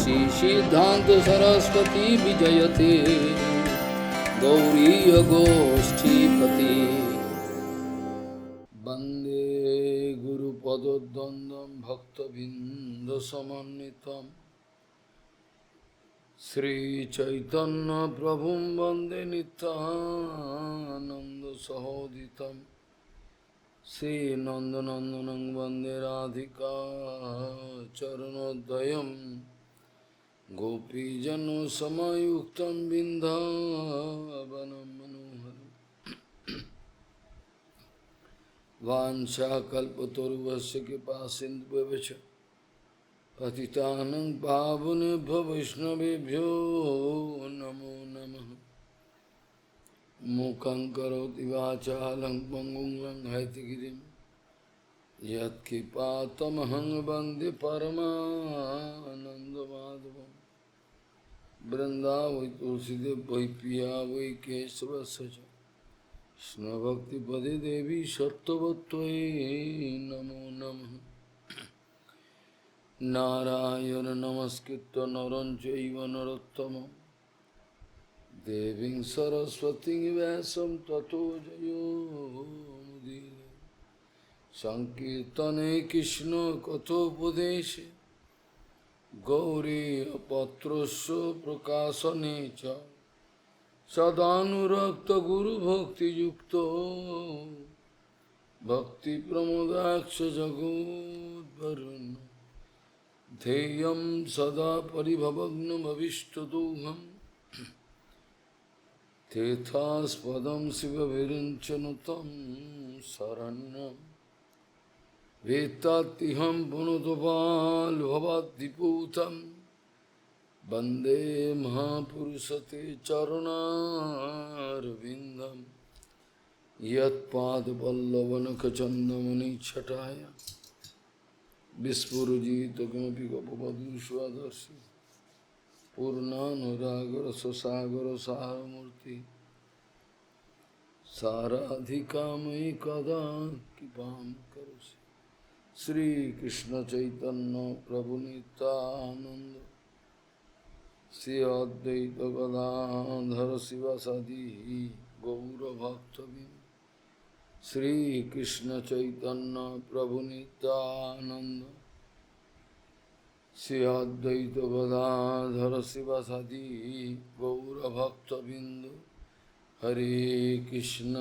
श्री सिद्धांत सरस्वती विजयते गौरीय गोष्ठीपति वंदे गुरुपदद्वन्द्वं भक्तबिंदसमन्वितं श्रीचैतन्य प्रभुं वंदे नित्यानन्दसहोदितं श्रीनन्दनन्दनं वन्दे राधिका चरणोदयं गोपीजनसमायुक्तं बिन्दावनं मनोहरं वाञ्छाकल्पतरुभ्यश्च कृपासिन्धुभ्यश्च पतितानं पावनेभ्यो वैष्णवेभ्यो नमो नमः। मूकं करोति वाचालं पङ्गुं लङ्घयतिगिरिं यत्कृपातमहं वन्दे परमानन्दमाधवं। वृन्दावै तुलसीदेव वै पिया वै केशवस्य च कृष्णभक्तिपदे देवी सत्त्ववत्त्वयि नमो नमः। नारायण नमस्कृत्य नरं चैव नरोत्तमं देवीं सरस्वतीं व्यासं ततो जयो मुदीरये। संकीर्तने कृष्ण कथोपदेशे गौरीपत्रस्य प्रकाशने च सदानुरक्त गुरुभक्तियुक्तो भक्तिप्रमोदाक्ष जगोद्वरुन् ध्येयं सदा परिभवग्नमभिष्टदोहम् तीर्थास्पदं शिवविरिञ्चनुतं शरण्यं वेत्तात्तिहं पुनतपाल्भवाद्दिपूतं वन्दे महापुरुषते चरणारविन्दं यत्पादपल्लवनखचन्दमणिच्छटाय विस्फुरजित किमपि गपवधू स्वदर्शि पूर्णानुरागर स्वसागर सारमूर्ति साराधिकामयि कदा कृपां करोसि। श्री कृष्ण चैतन्य प्रभु नित्यानंद श्री अद्वैत गदाधर शिवासादि गौरभक्तबिंद श्री कृष्ण चैतन्य प्रभु नित्यानंद श्री अद्वैत गदाधर शिवासादि गौरभक्तबिंद। हरे कृष्ण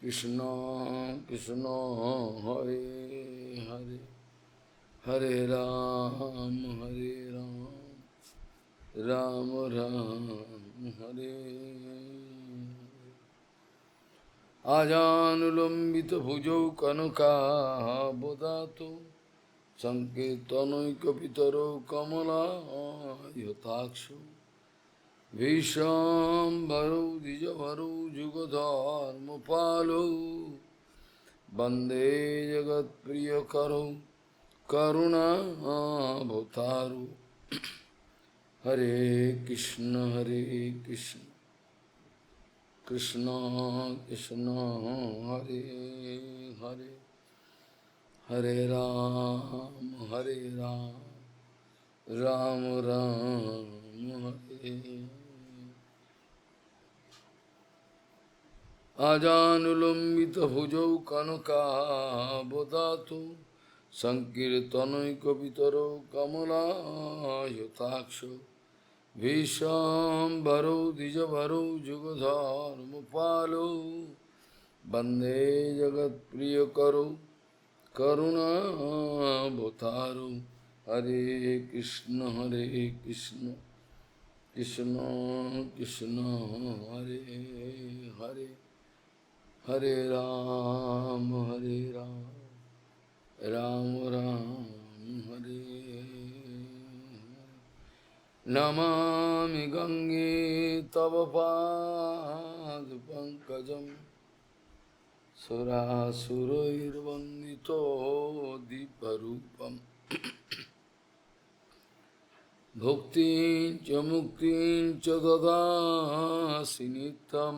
कृष्ण कृष्ण हरे हरे हरे राम राम राम हरे। आजानुलंबित भुजौ कनकाबदातो संकीर्तनैकपितरो कमलायताक्षो विश्वाम्बरो द्विजभरो जुगधर्मपालो वन्दे जगत्प्रियकरो करुणावतारो। हरे कृष्ण कृष्ण कृष्ण हरे हरे हरे राम राम राम हरे। आजानुलंबित भुजौ कनकाबदातो संकीर्तनैकपितरो कमलायताक्षो विश्वाम्बरो द्विजभरो जुगधर्मपालो वन्दे जगत्प्रियकरो करुणावतारो। हरे कृष्ण कृष्ण कृष्ण हरे हरे हरे राम राम राम हरे। नमामि गंगे तव पाद पंकजं सुरासुरैर्वन्दितो दिव्यरूपम् भुक्तिं च मुक्तिं च ददासि नित्यं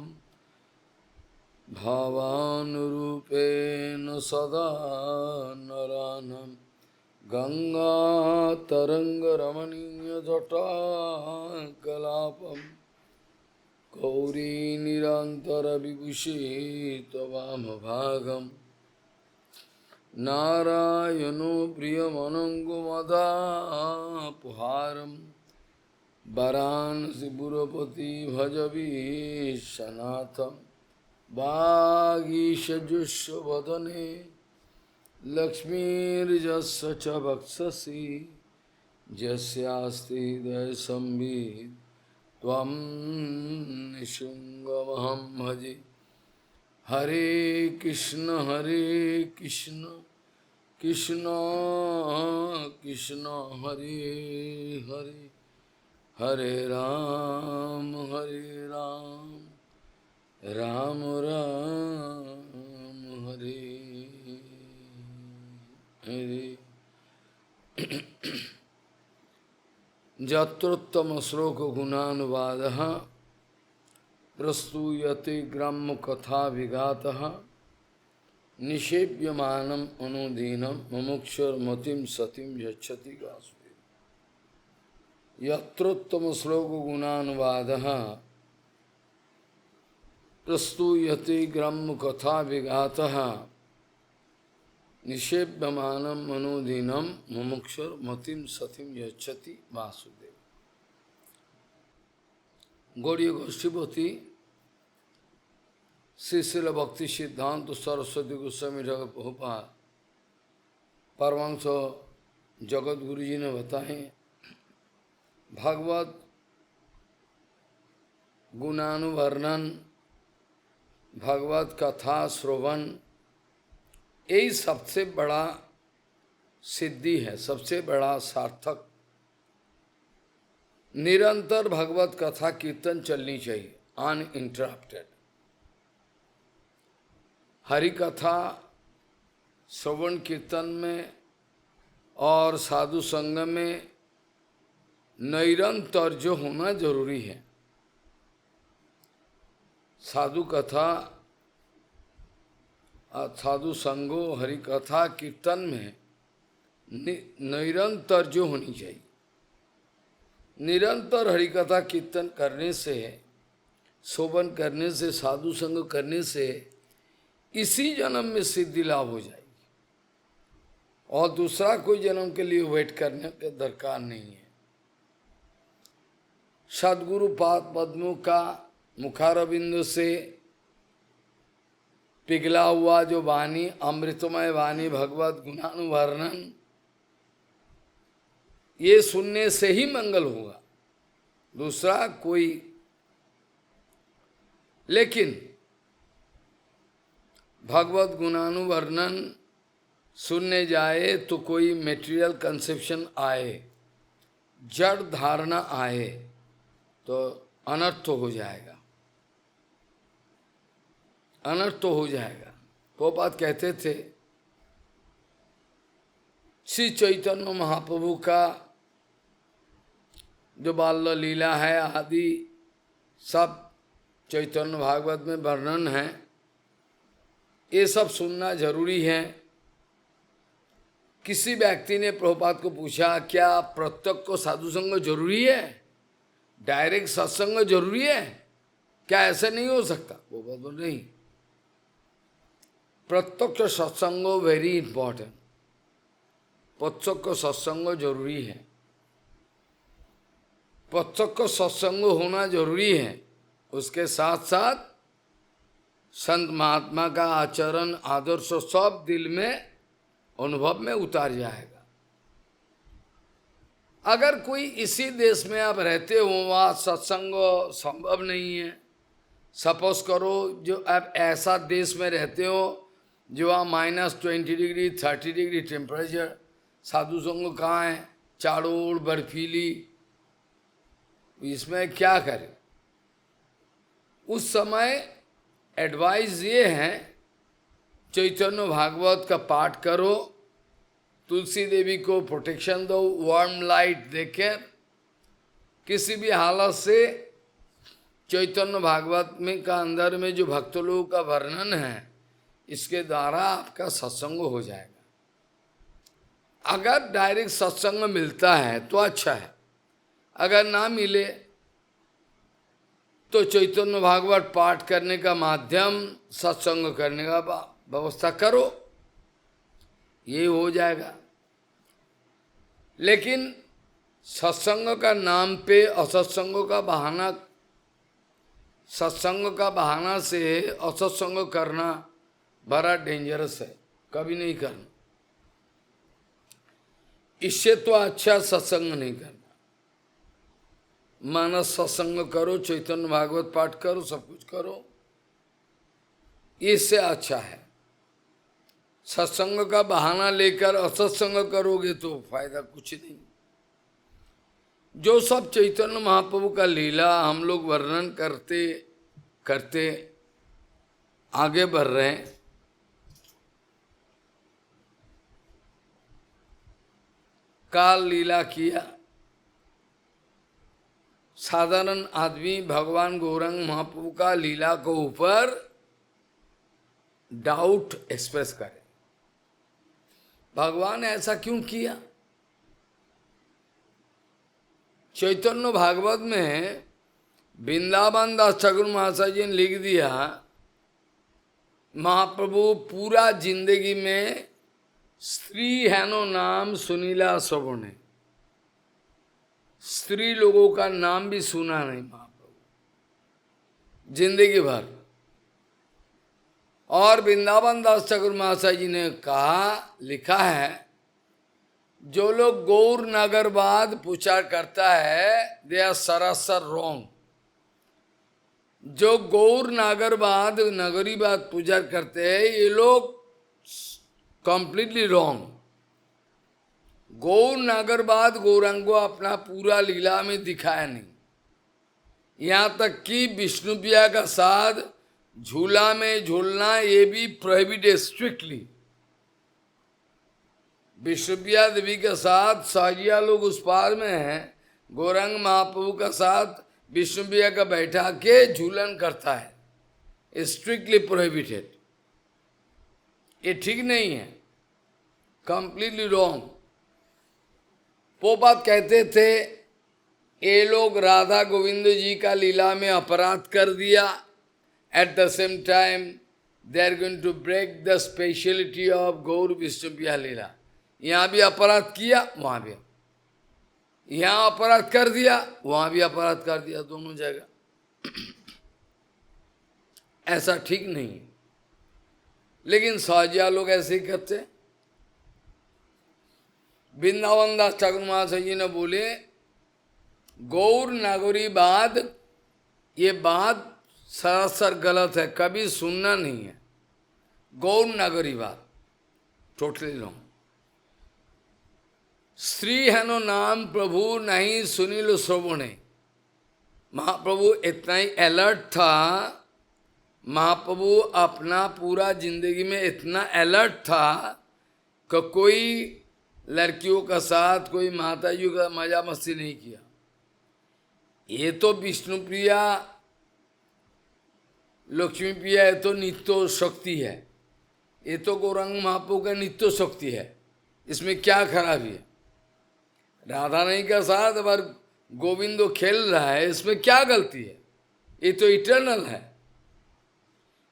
भावानुरूपेण सदा नरानं गंगा तरंगरमणीयजटाकलापं कौरी निरन्तरविभूषि त्ववामभागम् नारायणो प्रियमनङ्गमदापहारं वाराणसीपुरपति भजवीशनाथं वागीशजुष्वदने लक्ष्मीर्यस्य च वक्षसि यस्यास्ति हृदयसंवित् त्वं निःसङ्गमहं भजे। हरे कृष्ण कृष्ण कृष्ण हरे हरे, हरे राम राम राम हरे हरे। यत्रोत्तम श्लोक गुणानुवादः प्रस्तूयते ग्राम्य कथा विगातः निषेव्यमानम् अनुदीनं मुमुक्षुर्मतिं सतिं यच्छति वासुदेव। यत्रोत्तम श्लोक गुणानुवादः प्रस्तूयते ग्राम्य कथा विगातः निषेव्यमानम् अनुदीनं मुमुक्षुर्मतिं सतिं यच्छति वासुदेव। गौड़ीय गोष्ठीपति श्री शिल भक्ति सिद्धांत सरस्वती गोस्वामी ठाकुर प्रभुपाद परमहंस जगत गुरु जी ने बताए, भागवत गुणानुवर्णन, भागवत कथा श्रवण, यही सबसे बड़ा सिद्धि है, सबसे बड़ा सार्थक। निरंतर भगवत कथा कीर्तन चलनी चाहिए, अनइंटरप्टेड। हरि कथा श्रवण कीर्तन में और साधु संग में निरंतर जो होना जरूरी है। साधु कथा, साधु संगो, हरि कथा कीर्तन में निरंतर जो होनी चाहिए। निरंतर हरिकथा कीर्तन करने से, शोभन करने से, साधु संग करने से इसी जन्म में सिद्धि लाभ हो जाएगी और दूसरा कोई जन्म के लिए वेट करने का दरकार नहीं है। सद्गुरु पाद पद्मों का मुखारविंद से पिघला हुआ जो वाणी, अमृतमय वाणी, भगवत गुणानुवर्णन, ये सुनने से ही मंगल होगा, दूसरा कोई। लेकिन भगवत गुणानुवर्णन सुनने जाए तो कोई मेटीरियल कंसेप्शन आए, जड़ धारणा आए तो अनर्थ हो जाएगा, अनर्थ हो जाएगा। प्रभुपाद कहते थे, श्री चैतन्य महाप्रभु का जो बाल लीला है आदि सब चैतन्य भागवत में वर्णन है, ये सब सुनना जरूरी है। किसी व्यक्ति ने प्रभुपाद को पूछा, क्या प्रत्यक्ष को साधु संग जरूरी है, डायरेक्ट सत्संग जरूरी है क्या? ऐसा नहीं हो सकता। प्रभुपाद बोल नहीं, प्रत्यक्ष सत्संग वेरी इंपॉर्टेंट, प्रत्यक्ष सत्संग जरूरी है, प्रत्यक्ष सत्संग होना जरूरी है। उसके साथ साथ संत महात्मा का आचरण आदर्श सब दिल में अनुभव में उतार जाएगा। अगर कोई इसी देश में आप रहते हो, वहाँ सत्संग संभव नहीं है, सपोज करो जो आप ऐसा देश में रहते हो जो वहाँ -20 डिग्री 30 डिग्री टेम्परेचर, साधु संग कहाँ है, चारों ओर बर्फीली, इसमें क्या करें? उस समय एडवाइस ये है, चैतन्य भागवत का पाठ करो, तुलसी देवी को प्रोटेक्शन दो, वार्म लाइट देकर किसी भी हालत से चैतन्य भागवत में का अंदर में जो भक्त लोगों का वर्णन है, इसके द्वारा आपका सत्संग हो जाएगा। अगर डायरेक्ट सत्संग मिलता है तो अच्छा है, अगर ना मिले तो चैतन्य भागवत पाठ करने का माध्यम, सत्संग करने का व्यवस्था करो, ये हो जाएगा। लेकिन सत्संग का नाम पे असत्संग का बहाना, सत्संग का बहाना से असत्संग करना बड़ा डेंजरस है, कभी नहीं करना। इससे तो अच्छा सत्संग नहीं करना। मानस सत्संग करो, चैतन्य भागवत पाठ करो, सब कुछ करो, इससे अच्छा है। सत्संग का बहाना लेकर असत्संग करोगे तो फायदा कुछ नहीं। जो सब चैतन्य महाप्रभु का लीला हम लोग वर्णन करते करते आगे बढ़ रहे हैं, काल लीला किया। साधारण आदमी भगवान गौरांग महाप्रभु का लीला को ऊपर डाउट एक्सप्रेस करे, भगवान ऐसा क्यों किया। चैतन्य भागवत में वृंदावन दास ठाकुर महाशय जी ने लिख दिया, महाप्रभु पूरा जिंदगी में स्त्री हैनो नाम सुनीला श्रवणे, स्त्री लोगों का नाम भी सुना नहीं महाप्रभु जिंदगी भर। और वृंदावन दास ठाकुर महाशय जी ने कहा, लिखा है, जो लोग गौर नगरवाद प्रचार करता है, दे आर सरासर रॉन्ग। जो गौर नागरवाद, नगरीवाद प्रचार करते हैं, ये लोग कंप्लीटली रॉन्ग। गौर नागरवाद गौरांग को अपना पूरा लीला में दिखाया नहीं। यहाँ तक कि विष्णु प्रिया का साथ झूला में झूलना ये भी प्रोहिबिटेड स्ट्रिक्टली। विष्णुप्रिया देवी के साथ साजिया लोग उस पार में हैं, गौरांग महाप्रभु का साथ विष्णुप्रिया का बैठा के झूलन करता है, स्ट्रिक्टली प्रोहिबिटेड। ये ठीक नहीं है, कंप्लीटली रॉन्ग। पोपात कहते थे ये लोग राधा गोविंद जी का लीला में अपराध कर दिया, at the same time they are going to break the speciality of Gaur Vishnupriya Leela. यहाँ भी अपराध किया, वहाँ भी, यहाँ अपराध कर दिया, वहाँ भी अपराध कर दिया, दोनों जगह। ऐसा ठीक नहीं। लेकिन साजिया लोग ऐसे ही करते। वृंदावन दास ठाकुर महाशय जी ने बोले, गौर नागरीवाद ये बात सरासर गलत है, कभी सुनना नहीं है। गौर नागरीवाद टोटली रॉन्ग। स्त्री हैनो नाम प्रभु नहीं सुनील श्रवणे। महाप्रभु इतना ही अलर्ट था, महाप्रभु अपना पूरा जिंदगी में इतना अलर्ट था कि कोई लड़कियों का साथ, कोई माताजी का मजा मस्ती नहीं किया। ये तो विष्णु प्रिया, लक्ष्मी प्रिया, ये तो नित्य शक्ति है, ये तो गौरांग महाप्रभु का नित्य शक्ति है, इसमें क्या खराबी है। राधा नहीं का साथ अगर गोविंदो खेल रहा है, इसमें क्या गलती है, ये तो इटर्नल है।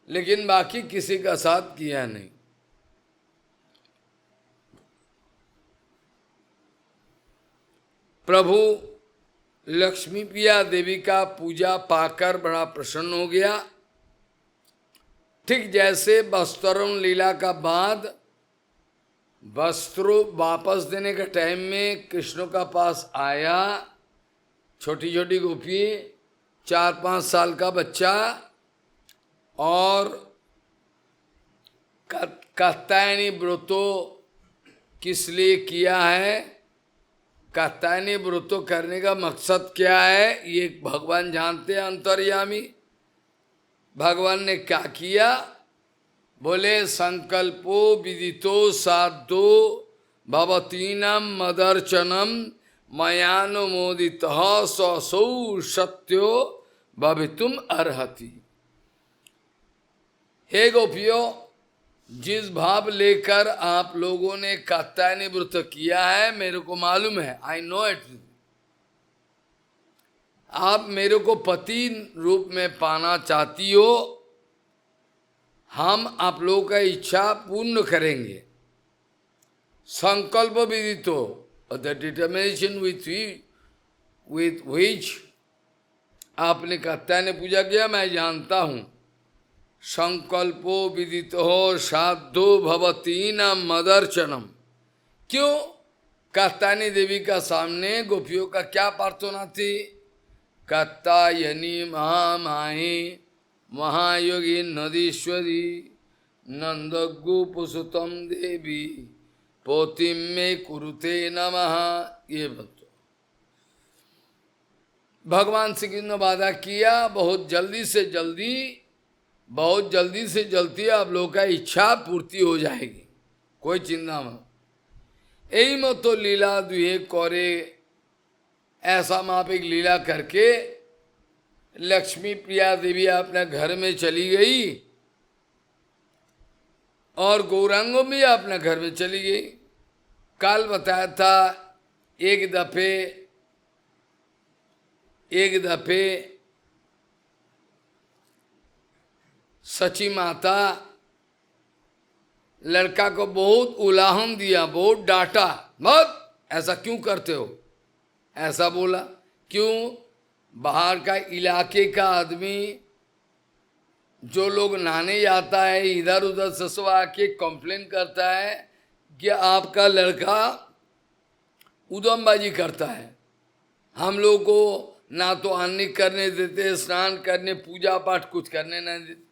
लेकिन बाकी किसी का साथ किया नहीं। प्रभु लक्ष्मी प्रिया देवी का पूजा पाकर बड़ा प्रसन्न हो गया। ठीक जैसे वस्त्रों लीला का बाद वस्त्रों वापस देने के टाइम में कृष्ण का पास आया, छोटी छोटी गोपी, 4-5 साल का बच्चा, और कात्यायनी व्रतो किस लिए किया है, कात्यायनी व्रतो करने का मकसद क्या है, ये भगवान जानते हैं, अंतर्यामी। भगवान ने क्या किया, बोले संकल्पो विदितो साधो भवतीनां मदर्चनम मयानुमोदित सौ सत्यो भवितुम अर्हति। हे गोपियों, जिस भाव लेकर आप लोगों ने कात्यायनी व्रत किया है मेरे को मालूम है, आई नो इट। आप मेरे को पति रूप में पाना चाहती हो, हम आप लोगों का इच्छा पूर्ण करेंगे। संकल्प विदितो, द डिटर्मिनेशन विथ विच आपने कात्यायनी पूजा किया, मैं जानता हूं। संकल्पो विदितो साधो भवती न मदर्चनम। क्यों? कात्यायनी देवी का सामने गोपियों का क्या प्रार्थना थी? कात्यायनी महामाही महायोगी नदीश्वरी नंदगोपसुतम देवी पोतिम में कुरुते नमः। ये बतो भगवान श्री कृष्ण ने वादा किया, बहुत जल्दी से जल्दी आप लोगों का इच्छा पूर्ति हो जाएगी, कोई चिंता मत। यही मत तो लीला दुहे करे, ऐसा माप एक लीला करके लक्ष्मी प्रिया देवी अपने घर में चली गई और गौरांगों भी अपने घर में चली गई। काल बताया था एक दफे सची माता लड़का को बहुत उलाहन दिया, बहुत डांटा, बहुत ऐसा क्यों करते हो, ऐसा बोला। क्यों? बाहर का इलाके का आदमी जो लोग नहाने जाता है इधर उधर से सब आके कंप्लेन करता है कि आपका लड़का उदमबाजी करता है, हम लोग को ना तो आने करने देते, स्नान करने पूजा पाठ कुछ करने नहीं देते।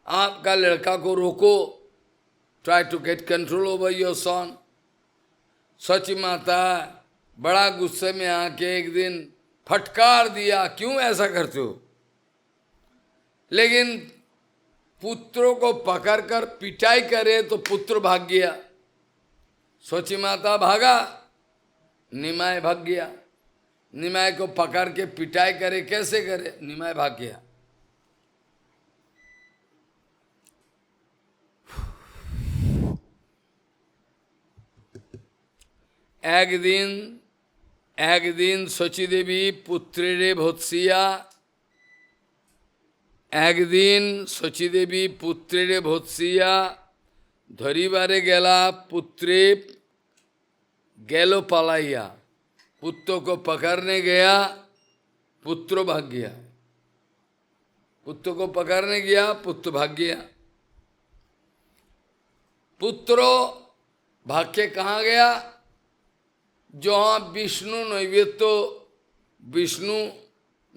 आपका लड़का को रोको, try to get control over your son. Sachi Mata बड़ा गुस्से में आके एक दिन फटकार दिया, क्यों ऐसा करते हो? लेकिन पुत्रों को पकड़कर पिटाई करे तो पुत्र भाग गया। सची माता भागा, निमाय भाग गया। निमाय को पकड़ के पिटाई करे, कैसे करे? निमाय भाग गया। एक दिन शची देवी पुत्रे भत्सिया, एक दिन शची देवी पुत्रे भत्सिया धरिबारे गेला, पुत्रे गेलो पलाइया। पुत्र को पकड़ने गया, पुत्र भाग गया। पुत्र को पकड़ने गया, पुत्र भाग गया। पुत्रो भाग के कहाँ गया? जो विष्णु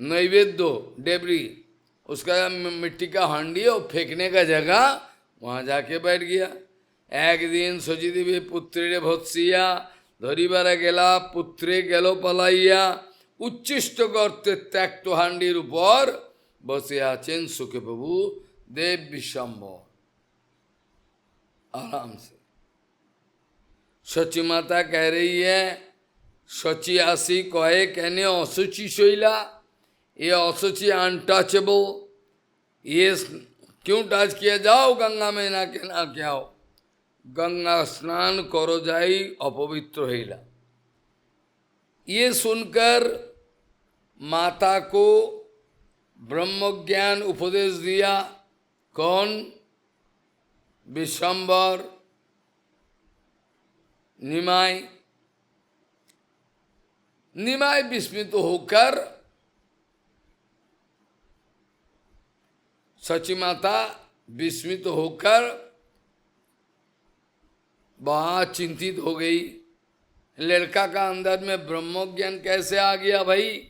नैवेद्य डेबरी, उसका मिट्टी का हांडी और फेंकने का जगह, वहां जाके बैठ गया। एक दिन शची देवी पुत्रे भत्सिया धरिबारे गेला, पुत्रे गेलो पलाइया, उच्चिष्ट गर्ते त्यक्त हांडीर ऊपर बसे आছেন सुखे प्रभु देव विशंबर, आराम से। सची माता कह रही है, सची आसी कहे कहने असुचि शैला, ये असुचि अनटचेबल, ये क्यों टच किया? जाओ गंगा में ना के ना क्या हो, गंगा स्नान करो जाई अपवित्र होइला। ये सुनकर माता को ब्रह्म ज्ञान उपदेश दिया। कौन? विशंबर निमाय। निमाय विस्मित होकर, सची माता विस्मित होकर बहुत चिंतित हो गई। लड़का का अंदर में ब्रह्म ज्ञान कैसे आ गया भाई?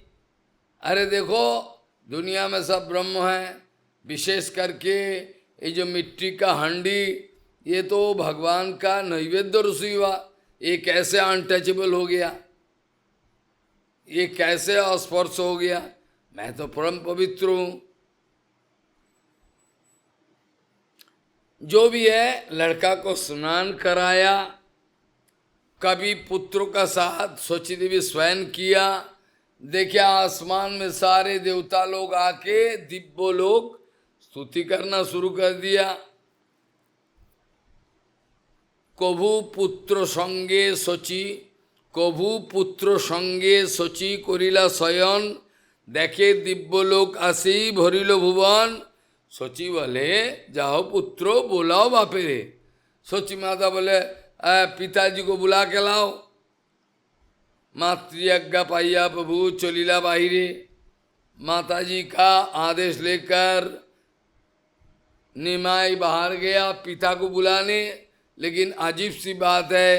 अरे देखो दुनिया में सब ब्रह्म है, विशेष करके ये जो मिट्टी का हांडी, ये तो भगवान का नैवेद्य रसोई हुआ, ये कैसे अनटचेबल हो गया, ये कैसे अस्पर्श हो गया? मैं तो परम पवित्र हूं। जो भी है लड़का को स्नान कराया, कभी पुत्रों का साथ शची देवी स्वयं किया। देखिए आसमान में सारे देवता लोग आके दिव्य लोग स्तुति करना शुरू कर दिया। কভু পুত্র সঙ্গে শচী, কভু পুত্র সঙ্গে শচী করিলা শয়ন, দেখে दिव्यलोक আসি ভরিল ভুবন। শচী বলে जाओ पुत्र बोलाओ बापे रे। शची माता बोले पिताजी को बुला के लाओ। मातृज्ञा पाइया प्रभु चलिला बाहिरे। माताजी का आदेश लेकर निमाई बाहर गया पिता को बुलाने, लेकिन अजीब सी बात है,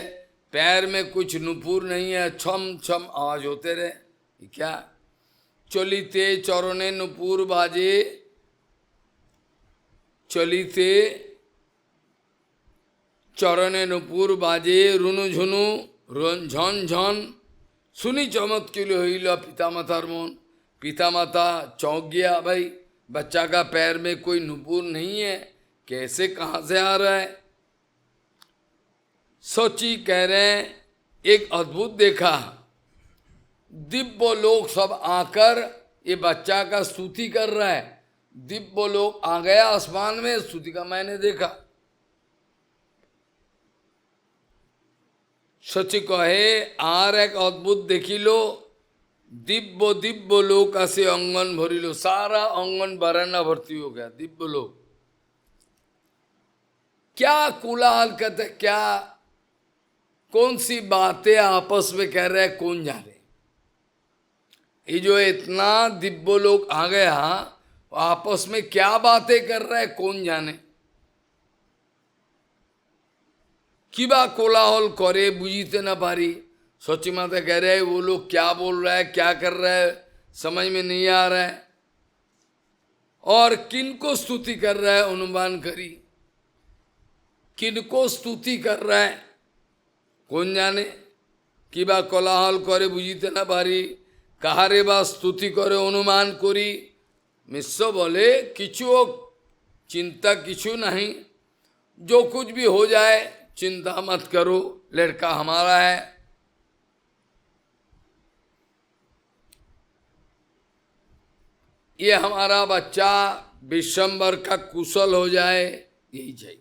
पैर में कुछ नुपुर नहीं है, छम छम आवाज होते रहे। क्या? चलिते चरणे नुपुर बाजे, चलिते चरणे नुपुर बाजे, रुनु झुनु झन झन, सुनी चमत्किल हईल पिता मातार मन। पिता माता चौंक गया, भाई बच्चा का पैर में कोई नुपुर नहीं है, कैसे कहाँ से आ रहा है। सोची कह रहे हैं एक अद्भुत देखा, दिव्य लोग सब आकर ये बच्चा का स्तुति कर रहा है। दिव्य लोग आ गया आसमान में, स्तुति का मैंने देखा। सची कहे आर एक अद्भुत देखी लो, दिव्य दिव्य लोक से अंगन भरी लो, सारा अंगन बराना भर्ती हो गया दिव्य लोक। क्या कोलाहल कहते, क्या कौन सी बातें आपस में कह रहे हैं, कौन जाने। ये जो इतना दिव्य लोक आ गया, आपस में क्या बातें कर रहे हैं, कौन जाने। किबा कोलाहल करे बुझीते ना पारी। सची माता कह रहे हैं वो लोग क्या बोल रहा है, क्या कर रहा है, समझ में नहीं आ रहा है। और किनको स्तुति कर रहा है अनुमान करी, किनको स्तुति कर रहा है कौन जाने। किबा कोलाहल करे बुझीते ना पारी, काहारे बा स्तुति करे अनुमान करी। मिश्र बोले किछु चिंता किछु नहीं, जो कुछ भी हो जाए चिंता मत करो, लड़का हमारा है। ये हमारा बच्चा विश्वम्बर का कुशल हो जाए, यही चाहिए।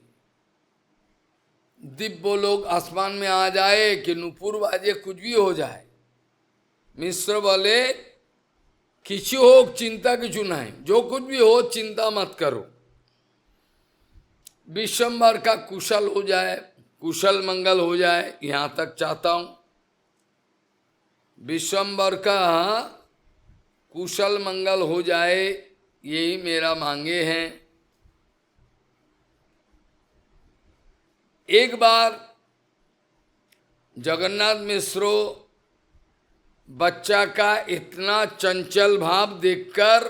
दिव्य लोग आसमान में आ जाए कि नुपुर बाजे, कुछ भी हो जाए। मिश्र बोले किसी हो चिंता किचु नहीं, जो कुछ भी हो चिंता मत करो। विश्वम्बर का कुशल हो जाए, कुशल मंगल हो जाए, यहां तक चाहता हूं। विश्वम्बर का कुशल मंगल हो जाए, यही मेरा मांगे हैं। एक बार जगन्नाथ मिश्रो बच्चा का इतना चंचल भाव देखकर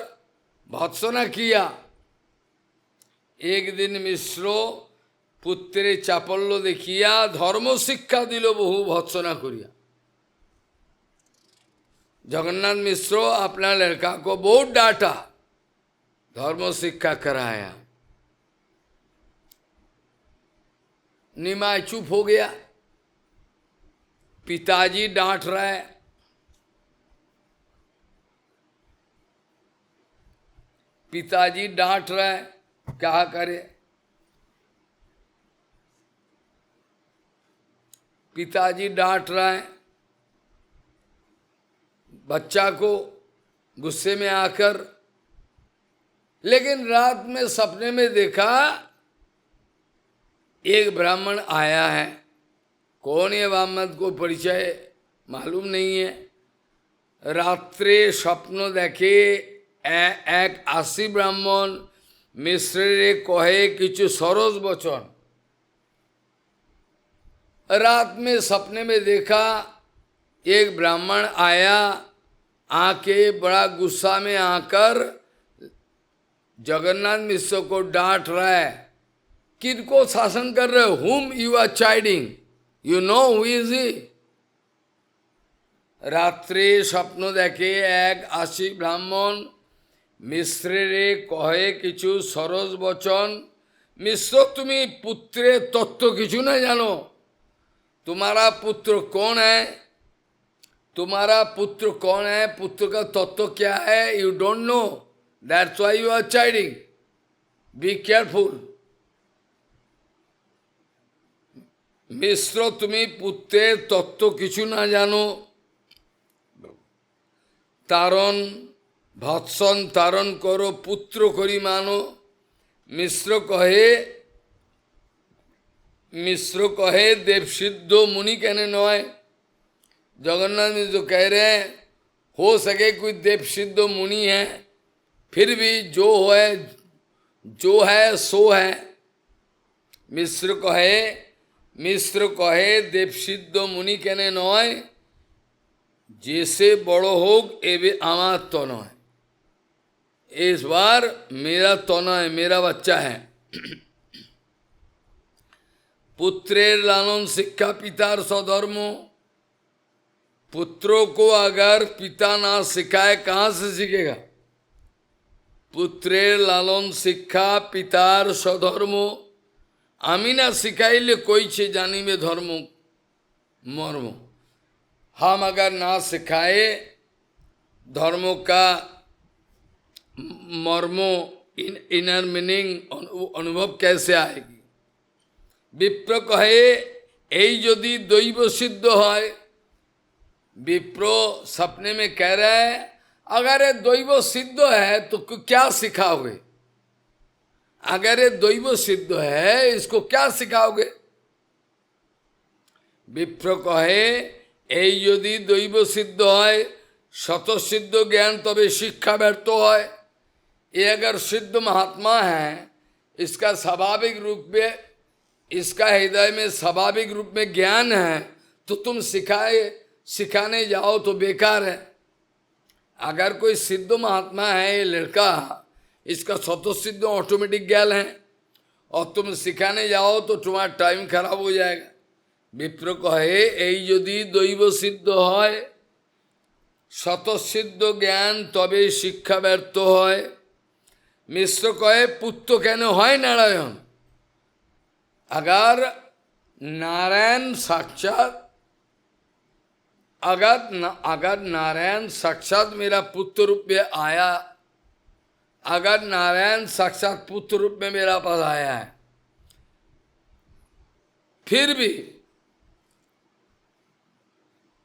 भत्सना किया। एक दिन मिश्रो पुत्रे चापल्य देखिया धर्म शिक्षा दिल बहु भत्सना करिया। जगन्नाथ मिश्रो अपना लड़का को बहुत डांटा, धर्म शिक्षा कराया। निमाय चुप हो गया, पिताजी डांट रहा है। पिताजी डांट रहा है, क्या करे। पिताजी डांट रहा है बच्चा को गुस्से में आकर। लेकिन रात में सपने में देखा एक ब्राह्मण आया है। कौन है ब्राह्मण को परिचय मालूम नहीं है। रात्रे स्वप्न देखे एक आशी ब्राह्मण मिश्रे कहे किछु सरस वचन। रात में सपने में देखा एक ब्राह्मण आया, आके बड़ा गुस्सा में आकर जगन्नाथ मिश्र को डांट रहा है। किनको शासन कर रहे हो? whom you are chiding? You know who is he? रात्रे स्वप्न देखे एक आशी ब्राह्मण मिश्रे कहे किछु सरस वचन। मिश्र तुम्हें पुत्रे तत्व किछु न जानो। तुम्हारा पुत्र कौन है? तुम्हारा पुत्र कौन है? पुत्र का तत्व क्या है? You don't know, that's why you are chiding. Be careful. Mishra তুমি পুত্রের তত্ত্ব কিছু না জানো, তারণ ভৎসন তারণ করো পুত্র করি মানো। मिश्र कहे देव सिद्ध मुनि कहने नॉय। जगन्नाथ मिश्र कह रहे हैं हो सके कोई देव सिद्ध मुनि है, फिर भी जो है सो है। मिश्र कहे देव सिद्ध मुनि कहने नॉय, जैसे बड़ो होग एवे आमार तन है। इस बार मेरा तना है, मेरा बच्चा है। पुत्रेर लालन शिक्षा पितार स्वधर्म। पुत्रों को अगर पिता ना सिखाए कहाँ से सीखेगा। पुत्रेर लालन शिक्षा पितार स्वधर्म। आमी ना सिखाइले कोई छे जानी में धर्म मर्म। हम अगर ना सिखाए धर्मों का मर्मो इनर मीनिंग अनुभव कैसे आएगी। विप्र कहे यही यदि दैव सिद्ध है। विप्रो सपने में कह रहा है अगर ये दैव सिद्ध है तो क्या सिखाओगे। अगर ये दैव सिद्ध है इसको क्या सिखाओगे। विप्र कहे यही यदि दैव सिद्ध है शतसिद्ध ज्ञान तबे शिक्षा व्यर्थ है। ये अगर सिद्ध महात्मा है इसका स्वाभाविक रूप में इसका हृदय में स्वाभाविक रूप में ज्ञान है तो तुम सिखाने जाओ तो बेकार है। अगर कोई सिद्ध महात्मा है ये लड़का इसका स्वतःसिद्ध ऑटोमेटिक ज्ञान है और तुम सिखाने जाओ तो तुम्हारा टाइम खराब हो जाएगा। विप्र कहे यही यदि दैव सिद्ध है स्वतःसिद्ध ज्ञान तबे शिक्षा व्यर्थ है। मिश्र कहे पुत्र कहने है नारायण। अगर नारायण साक्षात अगर नारायण साक्षात मेरा पुत्र रूप में आया, अगर नारायण साक्षात पुत्र रूप में मेरा पास आया है फिर भी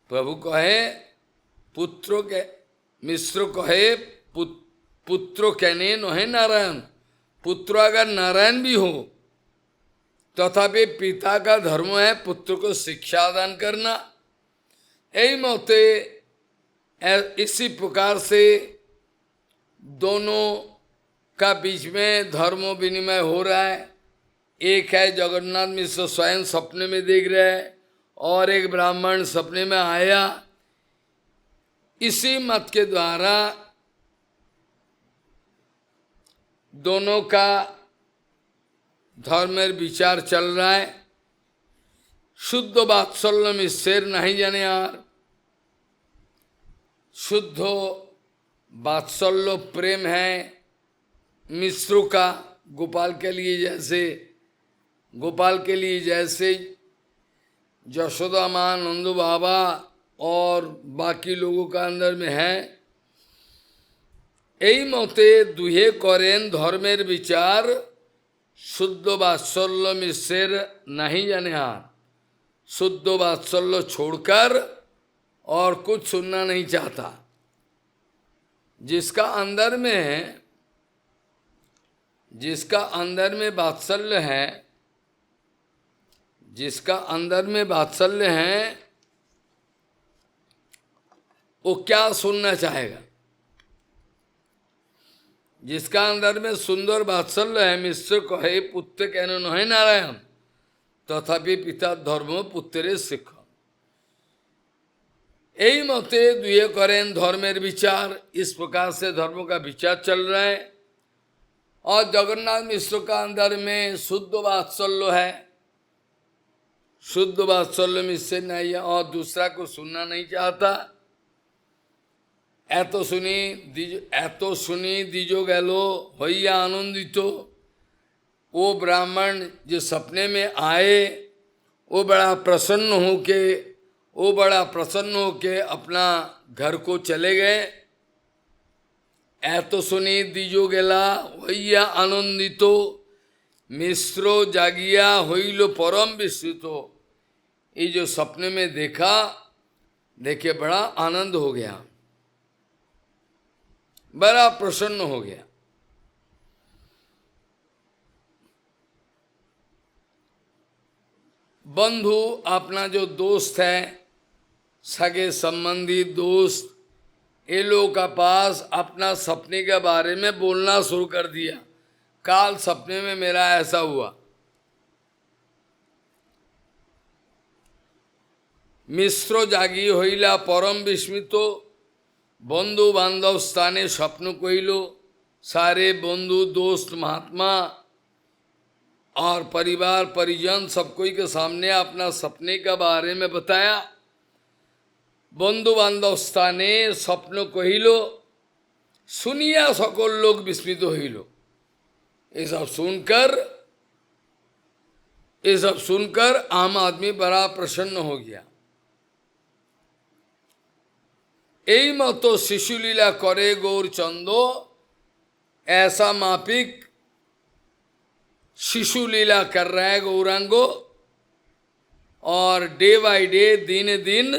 प्रभु कहे पुत्रों के मिश्र कहे पुत्र कहने न है नारायण। पुत्र अगर नारायण भी हो तथापि पिता का धर्म है पुत्र को शिक्षा दान करना। यही मौते इसी प्रकार से दोनों का बीच में धर्म विनिमय हो रहा है। एक है जगन्नाथ मिश्र स्वयं सपने में देख रहे हैं और एक ब्राह्मण सपने में आया। इसी मत के द्वारा दोनों का धर्मेर विचार चल रहा है। शुद्ध वात्सल्य मिश्र नहीं जाने यार। शुद्ध वात्सल्य प्रेम है मिश्रों का गोपाल के लिए जैसे यशोदा माँ नंदू बाबा और बाकी लोगों का अंदर में है। यही मते दुहे करें धर्मेर विचार शुद्ध वात्सल्य मिश्र नहीं जाने हार। शुद्ध वात्सल्य छोड़कर और कुछ सुनना नहीं चाहता। जिसका अंदर में वात्सल्य है, जिसका अंदर में वात्सल्य है वो क्या सुनना चाहेगा। जिसका अंदर में सुंदर वात्सल्य है मिश्र कहे पुत्र कहने न है नारायण तथापि पिता धर्म पुत्रे शिख। यही मते दुए करें धर्मेर विचार। इस प्रकार से धर्म का विचार चल रहा है और जगन्नाथ मिश्र का अंदर में शुद्ध वात्सल्य है। शुद्ध वात्सल्य मिश्र नहीं है और दूसरा को सुनना नहीं चाहता। एतो सुनी दीजो गैलो भैया आनंदित। वो ब्राह्मण जो सपने में आए वो बड़ा प्रसन्न होके अपना घर को चले गए। एतो सुनी दीजो गेला भैया आनंदित। मिश्रो जागिया हईल परम विस्मृत। ये जो सपने में देखा, देखे बड़ा आनंद हो गया, बड़ा प्रसन्न हो गया। बंधु अपना जो दोस्त है, सगे संबंधी दोस्त, ये लोगों का पास अपना सपने के बारे में बोलना शुरू कर दिया। काल सपने में मेरा ऐसा हुआ। मिश्र जागी हईला परम विस्मित, बंधु बांधव स्थाने स्वप्न कहिलो। सारे बंधु दोस्त महात्मा और परिवार परिजन सब कोई के सामने अपना सपने के बारे में बताया। बंधु बांधव स्थाने स्वप्न कहिलो, सुनिया सकल लोग विस्मित हईलो। ये सब सुनकर आम आदमी बड़ा प्रसन्न हो गया। यही मतो शिशु लीला करे गौर चंदो, ऐसा मापिक शिशु लीला कर रहा है गौरांगो, और डे बाय डे, दिन दिन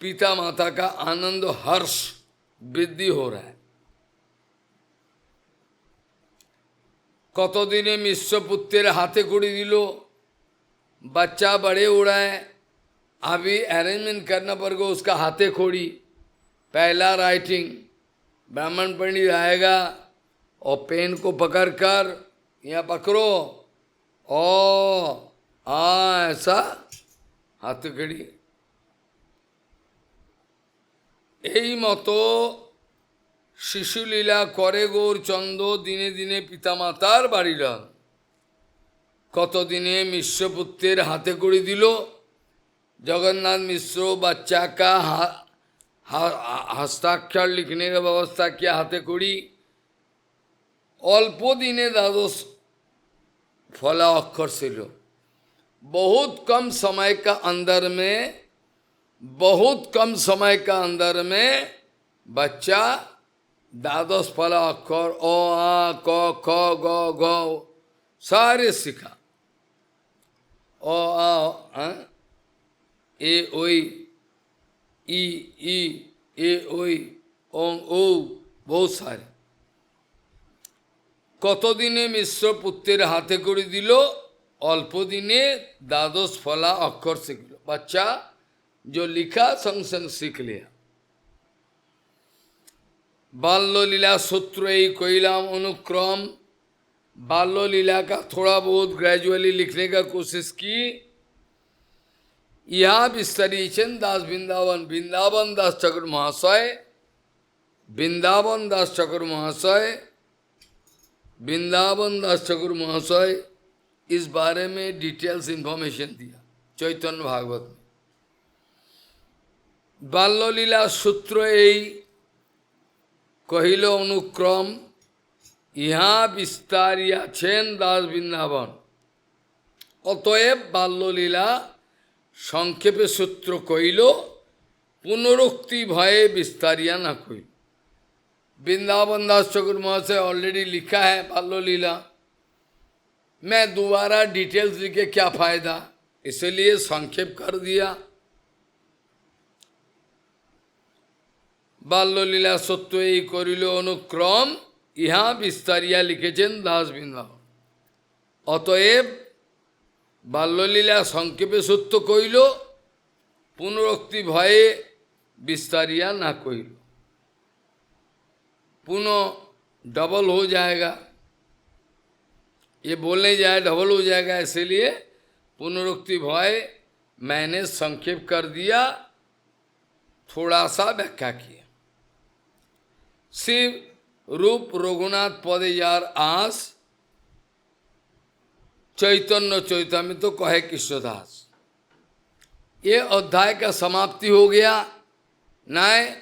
पिता माता का आनंद हर्ष वृद्धि हो रहा है। कत दिने मिश्र पुत्रेर हाथे खड़ी दिलो, बच्चा बड़े उड़ा है, अभी अरेंजमेंट करना पड़ेगा उसका हाथे खोड़ी। पहला राइटिंग ब्राह्मण पंडित आएगा और पेन को पकड़कर यहाँ पकड़ो, ओ ऐसा हाथ खड़ी। यही मतो शिशु लीला करे गौर चंदो, दिने दिने पिता मातार बाड़ी रन। कत दिने मिश्र पुत्रेर हाथे खड़ी दिलो, जगन्नाथ मिश्र बच्चा का हस्ताक्षर लिखने का व्यवस्था किया, हाथे खड़ी। अल्पो दिने द्वादश फला अक्षर से लो, बहुत कम समय का अंदर में, बहुत कम समय का अंदर में बच्चा द्वादश फला अक्षर ओ आ क ख ग घ सारे सीखा। ओ आ ए ओई ई ए ओई ओं ओ, बहुत सारे। कत दिने मिश्र पुत्रेर हाथे करे दिलो, अल्प दिने द्वादश फला अक्षर सीख लो। बच्चा जो लिखा संग संग सीख लिया। बाल्य लीला सूत्र कोइलाम अनुक्रम, बाल्य लीला का थोड़ा बहुत ग्रेजुअली लिखने का कोशिश की। यह विस्तरी चंद दास वृंदावन, वृंदावन दास ठाकुर महाशय, वृंदावन दास ठाकुर महाशय, वृंदावन दास ठाकुर महाशय इस बारे में डिटेल्स इंफॉर्मेशन दिया चैतन्य भागवत में। बाल्य लीला सूत्र कहिल अनुक्रम, यहाँ विस्तारिया छेन दास वृंदावन। अतएव बाल्य लीला संक्षेपे सूत्र कहिल, पुनरुक्ति भये विस्तारिया न कहिल। वृंदावन दास ठाकुर महाशय ऑलरेडी लिखा है बाल्य लीला, मैं दोबारा डिटेल्स लिखे क्या फायदा, इसलिए संक्षेप कर दिया। बाल्य लीला सत्व करिल अनुक्रम, यहाँ विस्तारिया लिखेছেন दास वृंदावन। अतएव बाल्य लीला संक्षेपे सत्य कहिल, पुनरुक्ति भये विस्तारिया ना कहिल। पुनः डबल हो जाएगा, ये बोलने जाए डबल हो जाएगा, इसलिए पुनरुक्ति भय मैंने संक्षेप कर दिया, थोड़ा सा व्याख्या किया। शिव रूप रघुनाथ पदे यार आस, चैतन्य चैतन्य तो कहे कृष्णदास। ये अध्याय का समाप्ति हो गया। नाय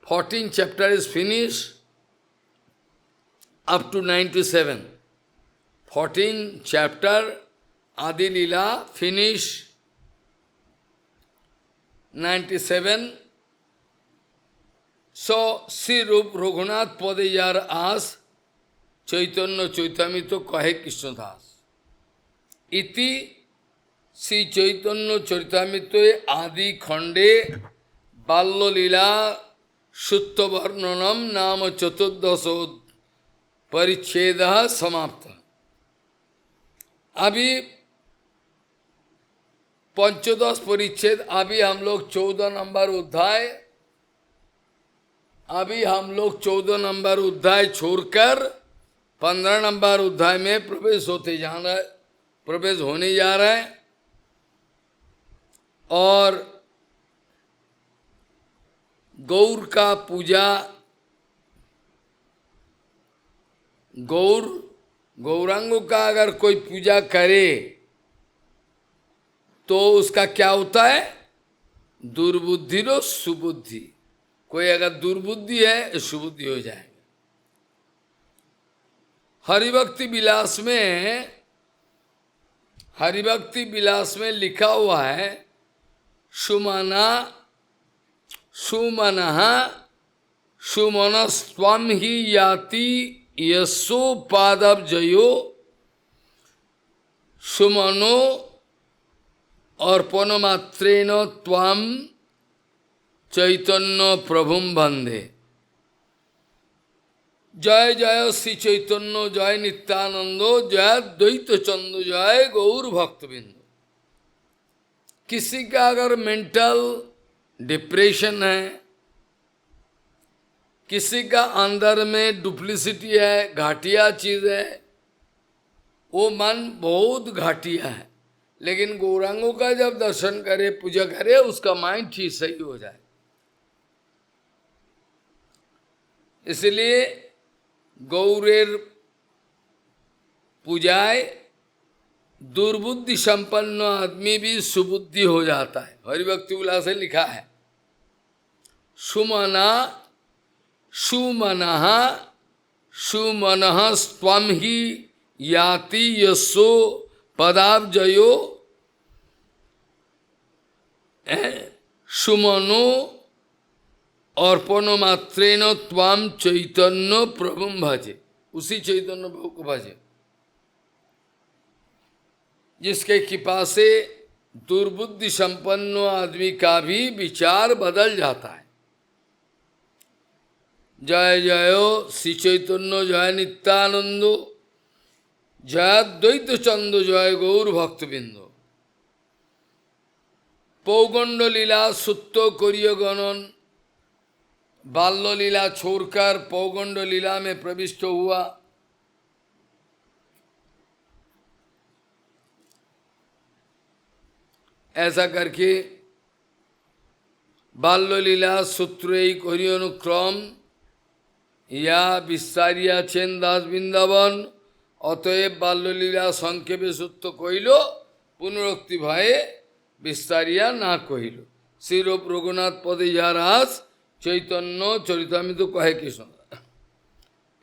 14 chapter is finished up to 97. 14 chapter Adi Leela finish 97. So, Sri Rup Raghunath Padayar as Chaitanya Chaitamito Kahe Krishnadas. Iti Shri Chaitanya Charitamrita आदि खंडे बाल्यलीला शुद्ध वर्णनम नाम चतुर्दशो परिच्छेद समाप्त। अभी पंचदश परिच्छेद, अभी हम लोग 14 नंबर अध्याय, अभी हम लोग 14 नंबर अध्याय छोड़कर 15 नंबर अध्याय में प्रवेश होते जाना, प्रवेश होने जा रहा है। और गौर का पूजा, गौरांगों का अगर कोई पूजा करे तो उसका क्या होता है? दुर्बुद्धि रो सुबुद्धि। कोई अगर दुर्बुद्धि है, सुबुद्धि हो जाएगा। हरिभक्ति विलास में, हरिभक्ति विलास में लिखा हुआ है, सुमना सुमनः सुमनस्त्वं ही याति यशो पादब्जयो सुमनो अर्पणमात्रेण त्वाम चैतन्य प्रभुम वंदे। जय जय श्री चैतन्य, जय नित्यानंदो, जय द्वैत चंदो, जय गौर भक्तबिंदु। किसी का अगर मेंटल डिप्रेशन है, किसी का अंदर में डुप्लिसिटी है, घाटिया चीज है, वो मन बहुत घाटिया है, लेकिन गौरांगों का जब दर्शन करे, पूजा करे, उसका माइंड ठीक सही हो जाए। इसलिए गौरेर पूजाए दुर्बुद्धि संपन्न आदमी भी सुबुद्धि हो जाता है। हरिभक्ति विलास से लिखा है, सुमना सुमनः सुमनः स्वम ही याति यशो पदाब्जयो सुमनो अर्पण मात्रेण त्वाम चैतन्य प्रभुम भजे। उसी चैतन्य प्रभु को भजे जिसके कृपा से दुर्बुद्धि संपन्न आदमी का भी विचार बदल जाता है। जय जयो श्री चैतन्य, जय नित्यानंदो, जय द्वैत चंदो, जय गौर भक्तबिंदु। पौगंड लीला सुत्तो करिय गणन, बाल्य लीला छोड़कर पौगंड लीला में प्रविष्ट हुआ। ऐसा करके बाल्य लीला सूत्रई करियनुक्रम या विस्तारिया चेन दास बृंदावन, অতএব বাল্যলীলা সংক্ষেপে সূত্র কহিল, পুনরুক্তি ভয়ে विस्तारिया ना कहिल। श्रीरूप रघुनाथ पदे रास चैतन्य चरितामृत कहे कृष्ण।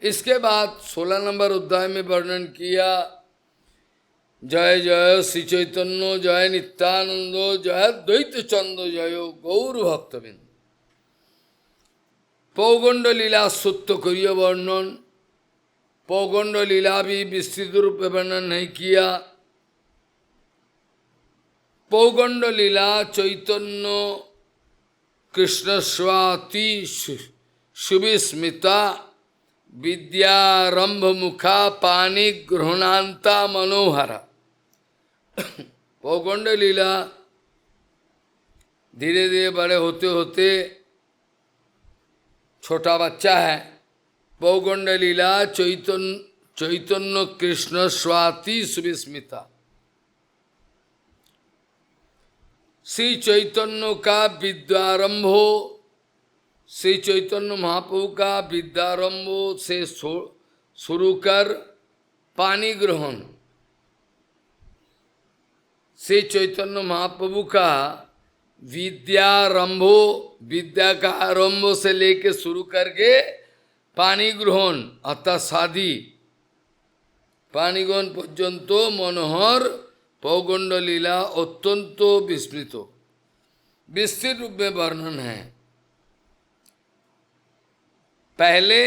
इसके बाद 16 नंबर अध्याय में वर्णन किया, जय जय श्री चैतन्य, जय नित्यानंदो, जय द्वैत चंदो, जय गौर भक्तबिंद। पौगंड लीला सूत्र करिय वर्णन, पौगंड लीला भी विस्तृत रूप में वर्णन नहीं किया। पौगंड लीला चैतन्य कृष्ण स्वाति सुविस्मिता विद्यारंभ मुखा पानी ग्रहणांता मनोहरा। पौगंड लीला धीरे धीरे बड़े होते होते छोटा बच्चा है। पौगंड लीला चैतन्य कृष्ण स्वाति सुविस्मिता। श्री चैतन्य का विद्यारंभ हो, श्री चैतन्य महाप्रभु का विद्यारंभ से शुरू कर पानी ग्रहण, श्री चैतन्य महाप्रभु का विद्यारंभो, विद्या का आरंभ से लेके शुरू करके पानी ग्रहण अर्थात शादी, पानी ग्रहण पर्यंत मनोहर पौगंड लीला अत्यंत विस्मृत विस्तृत रूप में वर्णन है। पहले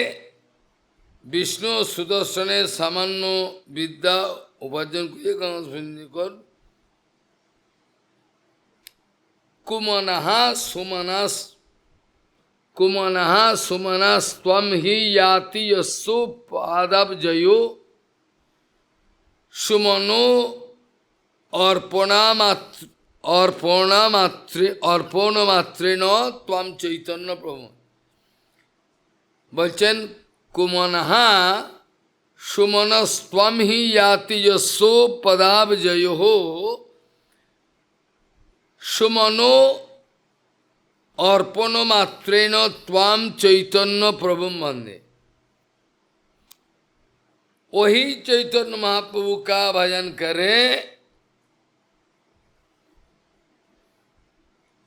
विष्णु सुदर्शने सामान्य विद्या उपार्जन कर कुमनः सुमनस कुमनः सुमनस्त्वं हि याति यस्सु पादब्जयो सुमनो अर्पणमात्रेण त्वं चैतन्य प्रभु। বলছেন कुमनः सुमनस्त्वं हि याति यस्सु पदाब्जयोः सुमनो अर्पणमात्रेण त्वाम चैतन्य प्रभु वंदे। वही चैतन्य महाप्रभु का भजन करें,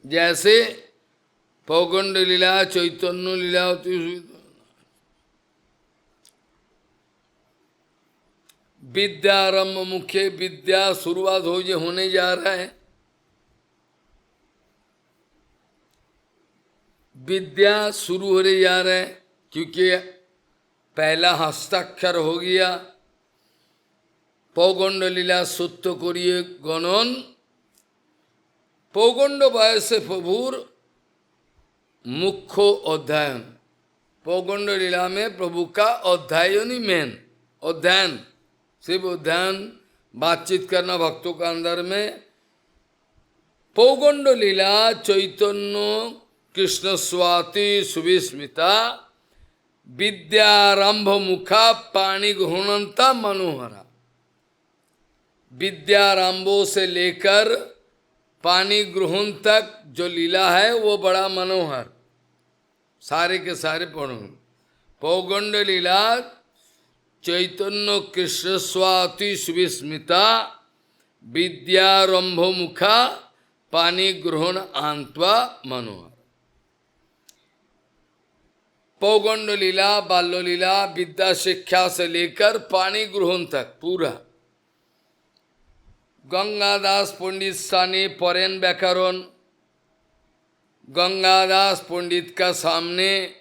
जैसे पौगंड लीला चैतन्य लीला होती। विद्यारंभ मुख्य विद्या शुरुआत होने जा रहा है। विद्या शुरू होने जा रहा है क्योंकि पहला हस्ताक्षर हो गया। पौगंड लीला सत्य करिए गणन पौगंड बयस प्रभुर मुख्य अध्ययन। पौगंड लीला में प्रभु का अध्ययन ही मेन अध्ययन, सिर्फ अध्ययन बातचीत करना भक्तों का अंदर में। पौगंड लीला चैतन्य कृष्ण स्वाति सुविस्मिता विद्यारंभ मुखा पाणी ग्रहणंता मनोहरा। विद्यारंभों से लेकर पानी ग्रहण तक जो लीला है वो बड़ा मनोहर, सारे के सारे पढ़ो। पौगंड लीला चैतन्य कृष्ण स्वाति सुविस्मिता विद्यारंभ मुखा पानी ग्रहण आंत्वा मनोहर। पौगंड लीला बाल्य लीला विद्या शिक्षा से लेकर पानी ग्रहण तक पूरा। गंगादास पंडित साने परेन व्याकरण। गंगादास पंडित का सामने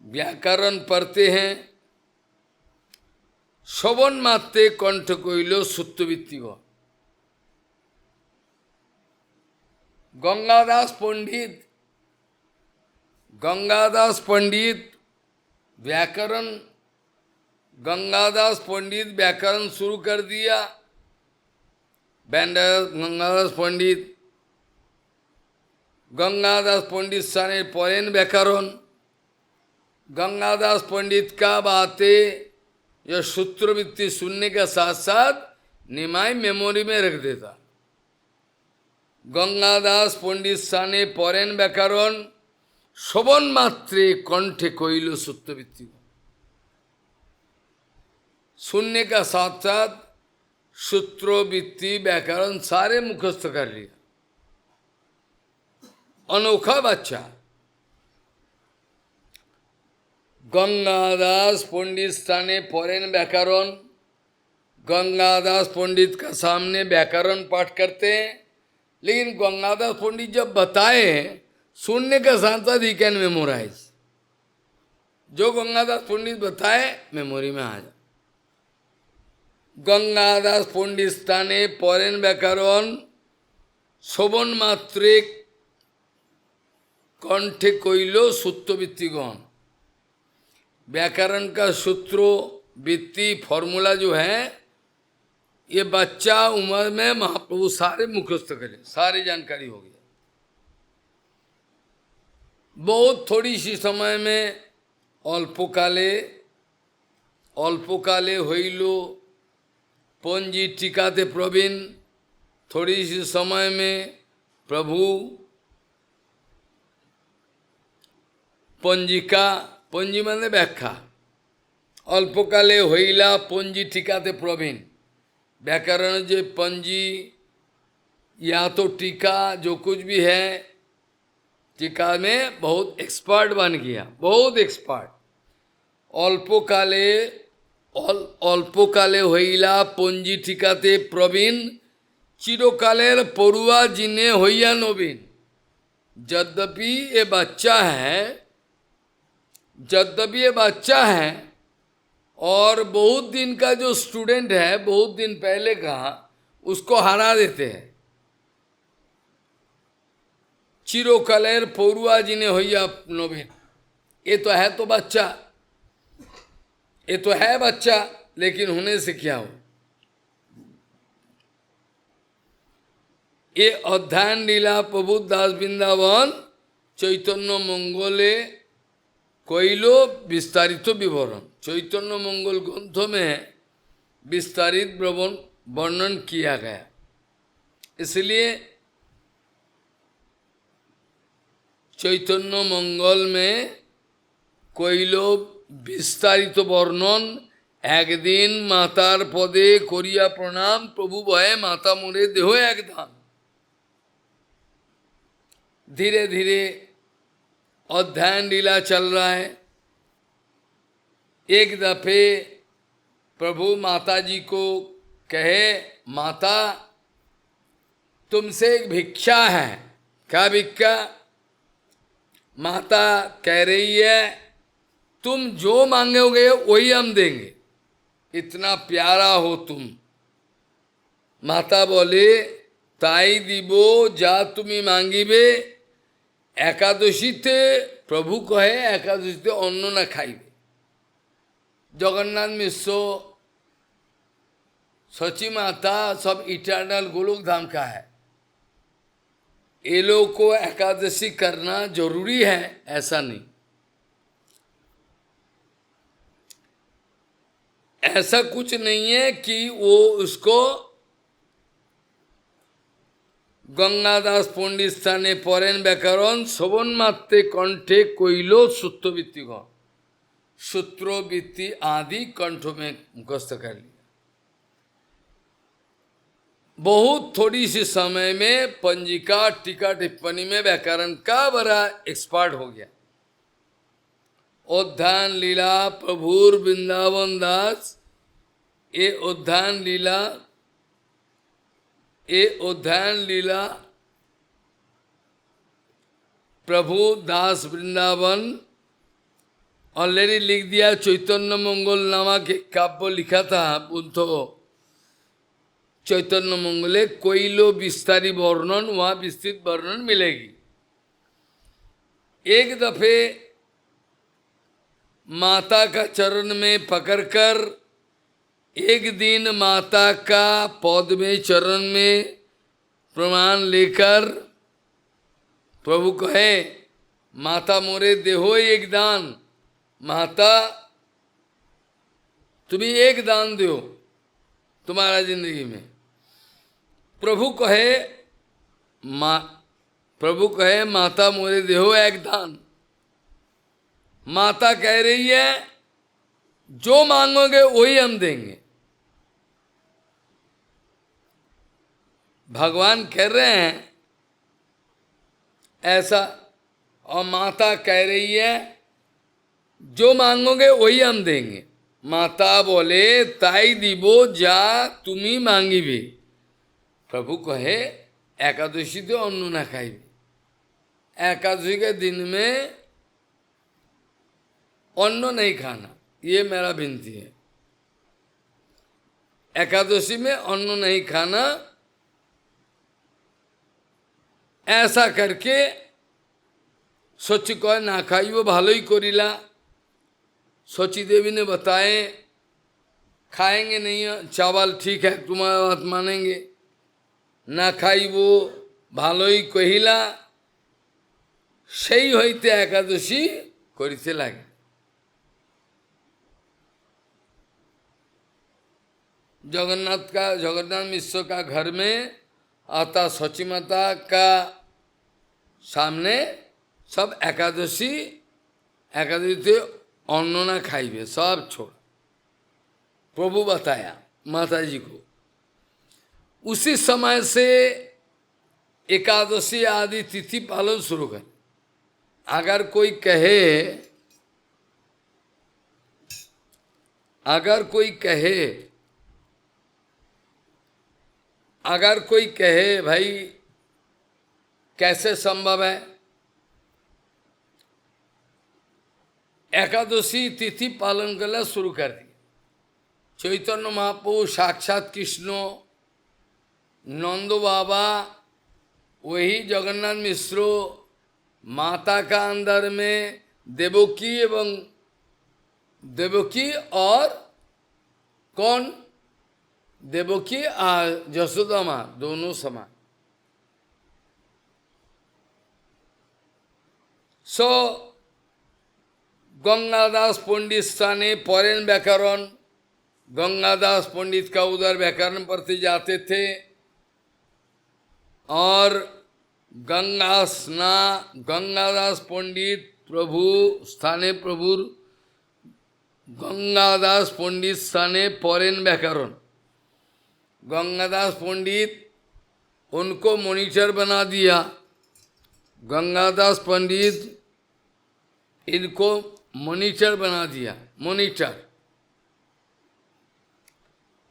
व्याकरण पढ़ते हैं। श्रवण मात्रे कंठ कोइलो सूत्रवृत्ति। गंगादास पंडित व्याकरण शुरू कर दिया। गंगादास पंडित साने परेन व्याकरण। गंगादास पंडित का बातें यह सूत्रवृत्ति सुनने के साथ साथ निमाई मेमोरी में रख देता। गंगादास पंडित साने परेन व्याकरण श्रवण मात्रे कंठे कोइलो सूत्रवृत्ति। सुनने का साथ साथ सूत्रवृत्ति व्याकरण सारे मुखस्थ कर लिया। अनोखा बच्चा। गंगादास पंडित स्थाने परेन व्याकरण। गंगादास पंडित का सामने व्याकरण पाठ करते हैं, लेकिन गंगादास पंडित जब बताए सुनने का साथ साथ ही कैन मेमोराइज। जो गंगादास पंडित बताए मेमोरी में आ जाए। गंगादास पंडित स्थाने परेन व्याकरण श्रवण मात्रे कंठे कोइलो सूत्रवृत्तिगण। व्याकरण का सूत्रो वृत्ति फॉर्मूला जो है ये बच्चा उम्र में महाप्रभु सारे मुखस्थ करे, सारी जानकारी हो गया। बहुत थोड़ी सी समय में अल्पकाले होइलो पंजी टीकाते प्रवीण। थोड़ी सी समय में प्रभु पंजिका, पंजी माने व्याख्या, अल्पकाले होइला पंजी टीकाते प्रवीण। व्याकरण जो पंजी या तो टीका जो कुछ भी है टीका में बहुत एक्सपर्ट बन गया, बहुत एक्सपर्ट। अल्पकाले होइला पंजी टीकाते प्रवीण चिरकालेर पड़ुआ जिने होइया नवीन। यद्यपि ये बच्चा है और बहुत दिन का जो स्टूडेंट है, बहुत दिन पहले का, उसको हरा देते हैं। चिरोकालेर पौरुआ जिने होइया नवीन। ये तो बच्चा, ये तो है बच्चा, लेकिन होने से क्या हो। ये अध्ययन लीला प्रभु दास वृंदावन चैतन्य मंगले कोइलो विस्तारित विवरण। चैतन्य मंगल ग्रंथ में विस्तारित वर्णन किया गया। इसलिए चैतन्य मंगल में कोइलो विस्तारित वर्णन। एक दिन मातार पदे करिया प्रणाम, प्रभु भये माता मोरे देहो एक दान। धीरे धीरे अध्ययन लीला चल रहा है। एक दफे प्रभु माता जी को कहे, माता तुमसे एक भिक्षा है। क्या भिक्षा? माता कह रही है तुम जो मांगोगे वही हम देंगे, इतना प्यारा हो तुम। माता बोले ताई दिबो जा तुम्हें मांगिबे। एकादशीते प्रभु कहे एकादशीते अन्न न खाइबे। जगन्नाथ मिश्र, सची माता सब इटर्नल गोलोक धाम का है। ये लोग को एकादशी करना जरूरी है ऐसा नहीं। ऐसा कुछ नहीं है कि वो उसको गंगादास पंडित स्थाने परेन व्याकरण श्रवण मात्रे कंठे कोइलो सूत्रवृत्तिगण। सूत्रोवृत्ति आदि कंठ में मुखस्त कर लिया। बहुत थोड़ी सी समय में पंजिका टीका टिप्पणी में व्याकरण का बड़ा एक्सपर्ट हो गया। उद्यान लीला प्रभुर वृंदावन दास, ये उद्यान लीला प्रभु दास वृंदावन ऑलरेडी लिख दिया। चैतन्य मंगल नामक एक काव्य लिखा था बुद्धो चैतन्य मंगले कोइलो विस्तारी वर्णन, वहां विस्तृत वर्णन मिलेगी। एक दफे माता का चरण में पकड़कर, एक दिन माता का पद में चरण में प्रमाण लेकर प्रभु कहे माता मोरे देहो एक दान। माता तुम्हें एक दान दो तुम्हारा जिंदगी में। प्रभु कहे माता मोरे देहो एक दान। माता कह रही है जो मांगोगे वही हम देंगे। भगवान कह रहे हैं ऐसा, और माता कह रही है जो मांगोगे वही हम देंगे। माता बोले ताई दिबो जा तुम्ही मांगिबे। प्रभु कहे एकादशी तो अन्न न खाइबे। एकादशी के दिन में अन्न नहीं खाना, ये मेरा विनती है। एकादशी में अन्न नहीं खाना। ऐसा करके सची कहे ना खाई वो भालो ही करिला। सची देवी ने बताए खाएंगे नहीं चावल, ठीक है तुम्हारा बात मानेंगे। ना खाई वो भालो ही कहिला। सही होते एकादशी करिते लागे। जगन्नाथ मिश्र का घर में आता सची माता का सामने सब एकादशी अन्न ना खाइबे, सब छोड़। प्रभु बताया माता जी को। उसी समय से एकादशी आदि तिथि पालन शुरू कर। अगर कोई कहे भाई कैसे संभव है, एकादशी तिथि पालन करना शुरू कर दिया। चैतन्य महाप्रभु साक्षात कृष्ण, नंद बाबा वही जगन्नाथ मिश्र माता का अंदर में देवकी और कौन, देवकी और यशोदा माँ दोनों समान। सो गंगादास पंडित स्थाने पौराण व्याकरण, गंगादास पंडित का उधर व्याकरण पढ़ते जाते थे, और गंगादास पंडित प्रभु स्थाने गंगादास पंडित स्थाने पौराण व्याकरण, गंगादास पंडित उनको मॉनिटर बना दिया। गंगादास पंडित इनको मॉनिटर बना दिया, मॉनिटर।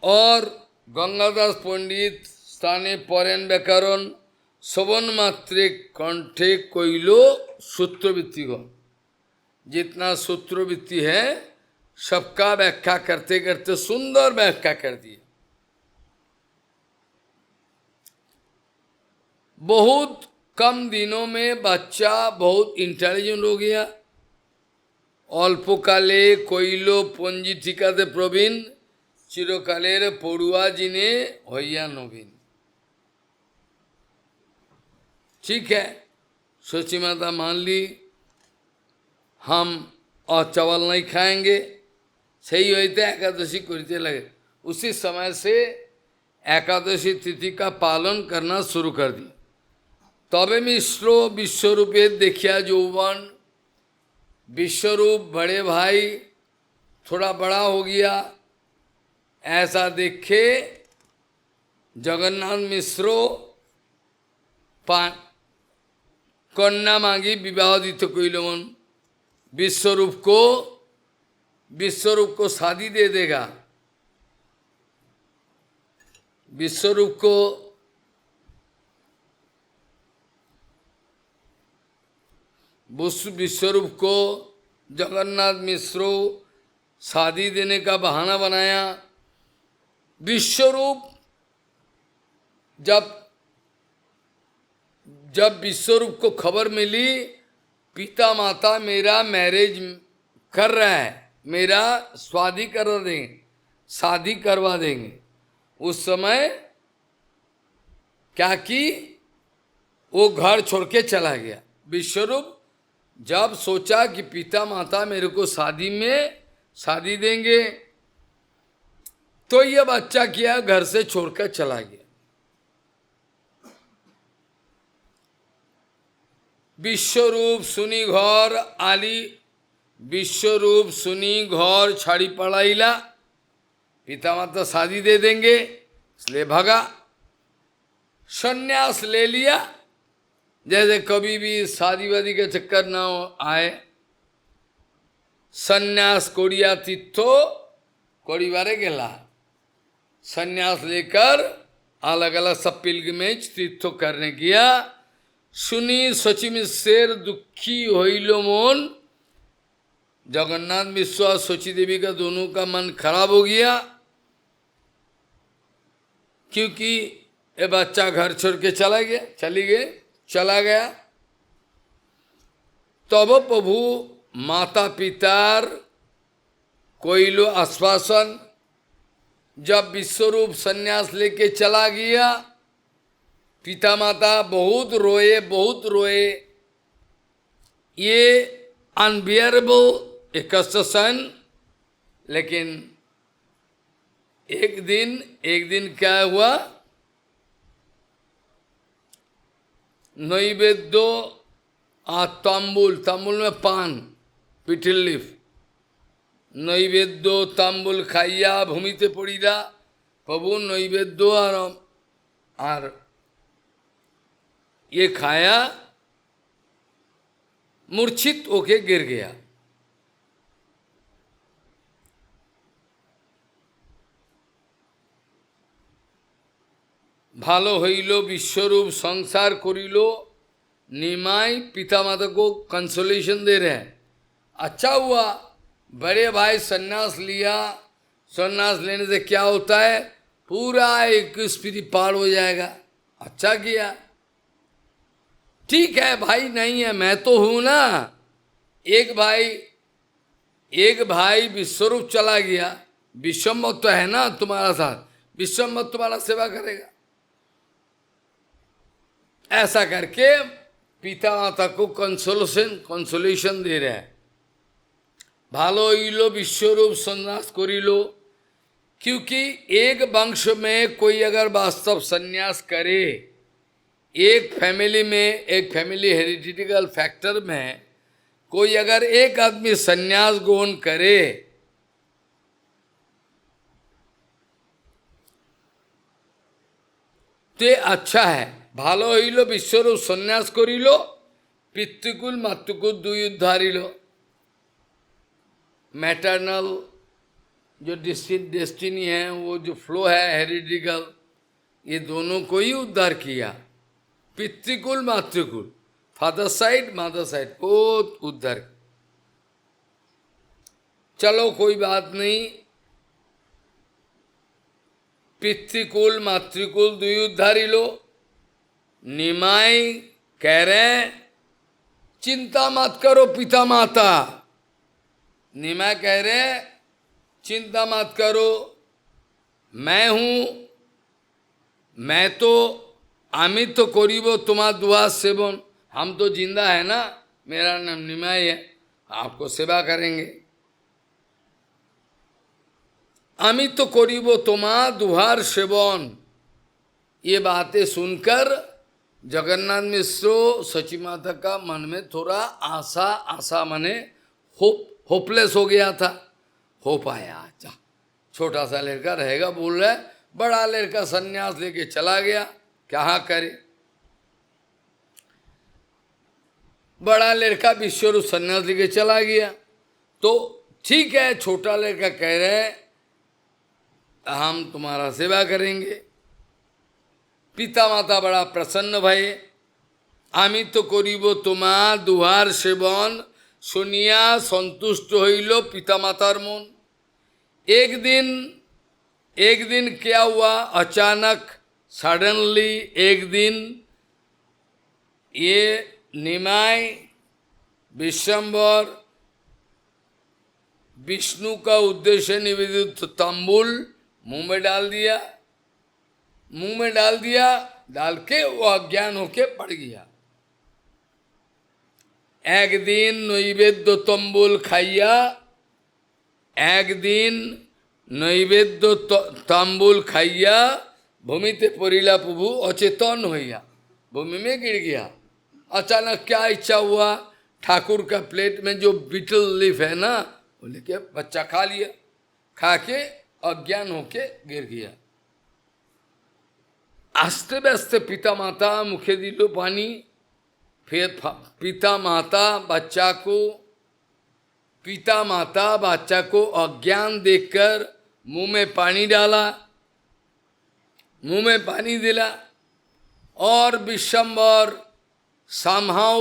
और गंगादास पंडित स्थाने पौराण व्याकरण श्रवण मात्रे कंठे कोइलो सूत्रवृत्ति को, जितना सूत्रवृत्ति है सबका व्याख्या करते करते सुंदर व्याख्या कर दिए। बहुत कम दिनों में बच्चा बहुत इंटेलिजेंट हो गया। अल्पकाले कोइलो पंजी टीकाते प्रवीण, चिरकालेर पड़ुआ जिने होइया नवीन। ठीक है, सोची माता मान ली हम और चावल नहीं खाएंगे, सही होते एकादशी करते लगे। उसी समय से एकादशी तिथि का पालन करना शुरू कर दिया। तबे मिश्रो विश्वरूपे देखिया यौवन, विश्वरूप बड़े भाई थोड़ा बड़ा हो गया, ऐसा देखे जगन्नाथ मिश्रो कन्या मांगी विवाह दित कोइलमन। विश्वरूप को शादी दे देगा। विश्वरूप को जगन्नाथ मिश्रो शादी देने का बहाना बनाया। विश्वरूप जब विश्वरूप को खबर मिली पिता माता मेरा मैरिज कर रहा है, मेरा शादी करवा देंगे, उस समय क्या कि वो घर छोड़ के चला गया। विश्वरूप जब सोचा कि पिता माता मेरे को शादी देंगे, तो यह बच्चा किया घर से छोड़कर चला गया। विश्वरूप सुनी घर आली, विश्वरूप सुनी घर छाड़ी पड़ाइला, पिता माता शादी दे देंगे, इसलिए भगा, संन्यास ले लिया। जैसे कभी भी शादी वादी के चक्कर ना आए, संन्यास कोरिया तीर्थो कोरिवारे गेला, संन्यास लेकर अलग अलग सब पिलग्रिमेज तीर्थों करने गया। सुनी शचीमिश्रेर दुखी होइलो मन, जगन्नाथ मिश्र और शची देवी का दोनों का मन खराब हो गया, क्योंकि ये बच्चा घर छोड़ के चला गया। तब प्रभु माता पितार कोइलो आश्वासन, जब विश्वरूप संन्यास लेके चला गया, पिता माता बहुत रोए। ये अनबियरेबल एक सन। लेकिन एक दिन क्या हुआ, नैवेद्य तांबुल में पान पिठिल लीफ, नैवेद्य तांबुल खाइया भूमिते पड़ीदा। प्रभु नैवेद्य और ये खाया, मूर्छित होके गिर गया। भालो हईलो विश्वरूप संसार करिलो, निमाई पिता माता को कंसोलेशन दे रहे हैं। अच्छा हुआ बड़े भाई सन्यास लिया, सन्यास लेने से क्या होता है, पूरा 21 पीढ़ी पार हो जाएगा। अच्छा किया, ठीक है भाई नहीं है, मैं तो हूं ना। एक भाई, एक भाई विश्वरूप चला गया, विश्वम्भर तो है ना तुम्हारा साथ, विश्वम्भर तुम्हारा सेवा करेगा। ऐसा करके पिता माता को कंसोलेशन दे रहे हैं। भालो इलो विश्वरूप संन्यास करिलो, क्योंकि एक वंश में कोई अगर वास्तव संन्यास करे, एक फैमिली में, एक फैमिली हेरिडिटिकल फैक्टर में कोई अगर एक आदमी संन्यास ग्रहण करे, तो अच्छा है। भालो हईलो विश्वरूप संन्यास करिलो, पितृकुल मातृकुल दुई उद्धारिलो। मैटरनल जो डेस्टिनी है, वो जो फ्लो है हेरिडिकल, ये दोनों को ही उद्धार किया। पितृकुल मातृकुल, फादर साइड मदर साइड को उद्धार। चलो कोई बात नहीं, पितृकुल मातृकुल दुई उद्धारी लो। निमाई कह रहे चिंता मत करो पिता माता, निमाई कह रहे चिंता मत करो, मैं हूं, मैं तो अमित तो करीबो तुम्हार दुआ सेवन, हम तो जिंदा है ना, मेरा नाम निमाई है, आपको सेवा करेंगे। अमित तो करीबो तुम्हार दुहार सेवन। ये बातें सुनकर जगन्नाथ मिश्र सची माता का मन में थोड़ा आशा माने होपलेस हो गया था। हो पाया, अच्छा छोटा सा लड़का रहेगा बोल रहा है, बड़ा लड़का सन्यास लेके चला गया, क्या करे। बड़ा लड़का विश्वरूप सन्यास लेके चला गया, तो ठीक है, छोटा लड़का कह रहे हैं हम तुम्हारा सेवा करेंगे। पिता माता बड़ा प्रसन्न भये, आमी तो करिब तुम्हार दुहार सेवन, सुनिया संतुष्ट हईलो पिता मातार मन। एक दिन क्या हुआ, अचानक सडनली एक दिन ये निमाय विश्वम्भर विष्णु का उद्देश्य निवेदित तांबूल मुंह में डाल दिया, मुंह में डाल दिया, डाल के वो अज्ञान होके पड़ गया। एक दिन नैवेद्य तंबूल खाइया, एक दिन नैवेद्य तांबूल खाइया, भूमिते परिला प्रभु अचेतन होइया, भूमि में गिर गया। अचानक क्या इच्छा हुआ, ठाकुर का प्लेट में जो बीटल लीफ है ना, वो लेके बच्चा खा लिया, खा के अज्ञान होके गिर गया। आस्ते व्यस्ते पिता माता मुखे दिलो पानी, फिर पिता माता बच्चा को अज्ञान देखकर मुंह में पानी डाला, मुंह में पानी दिला, और विश्वम्भर somehow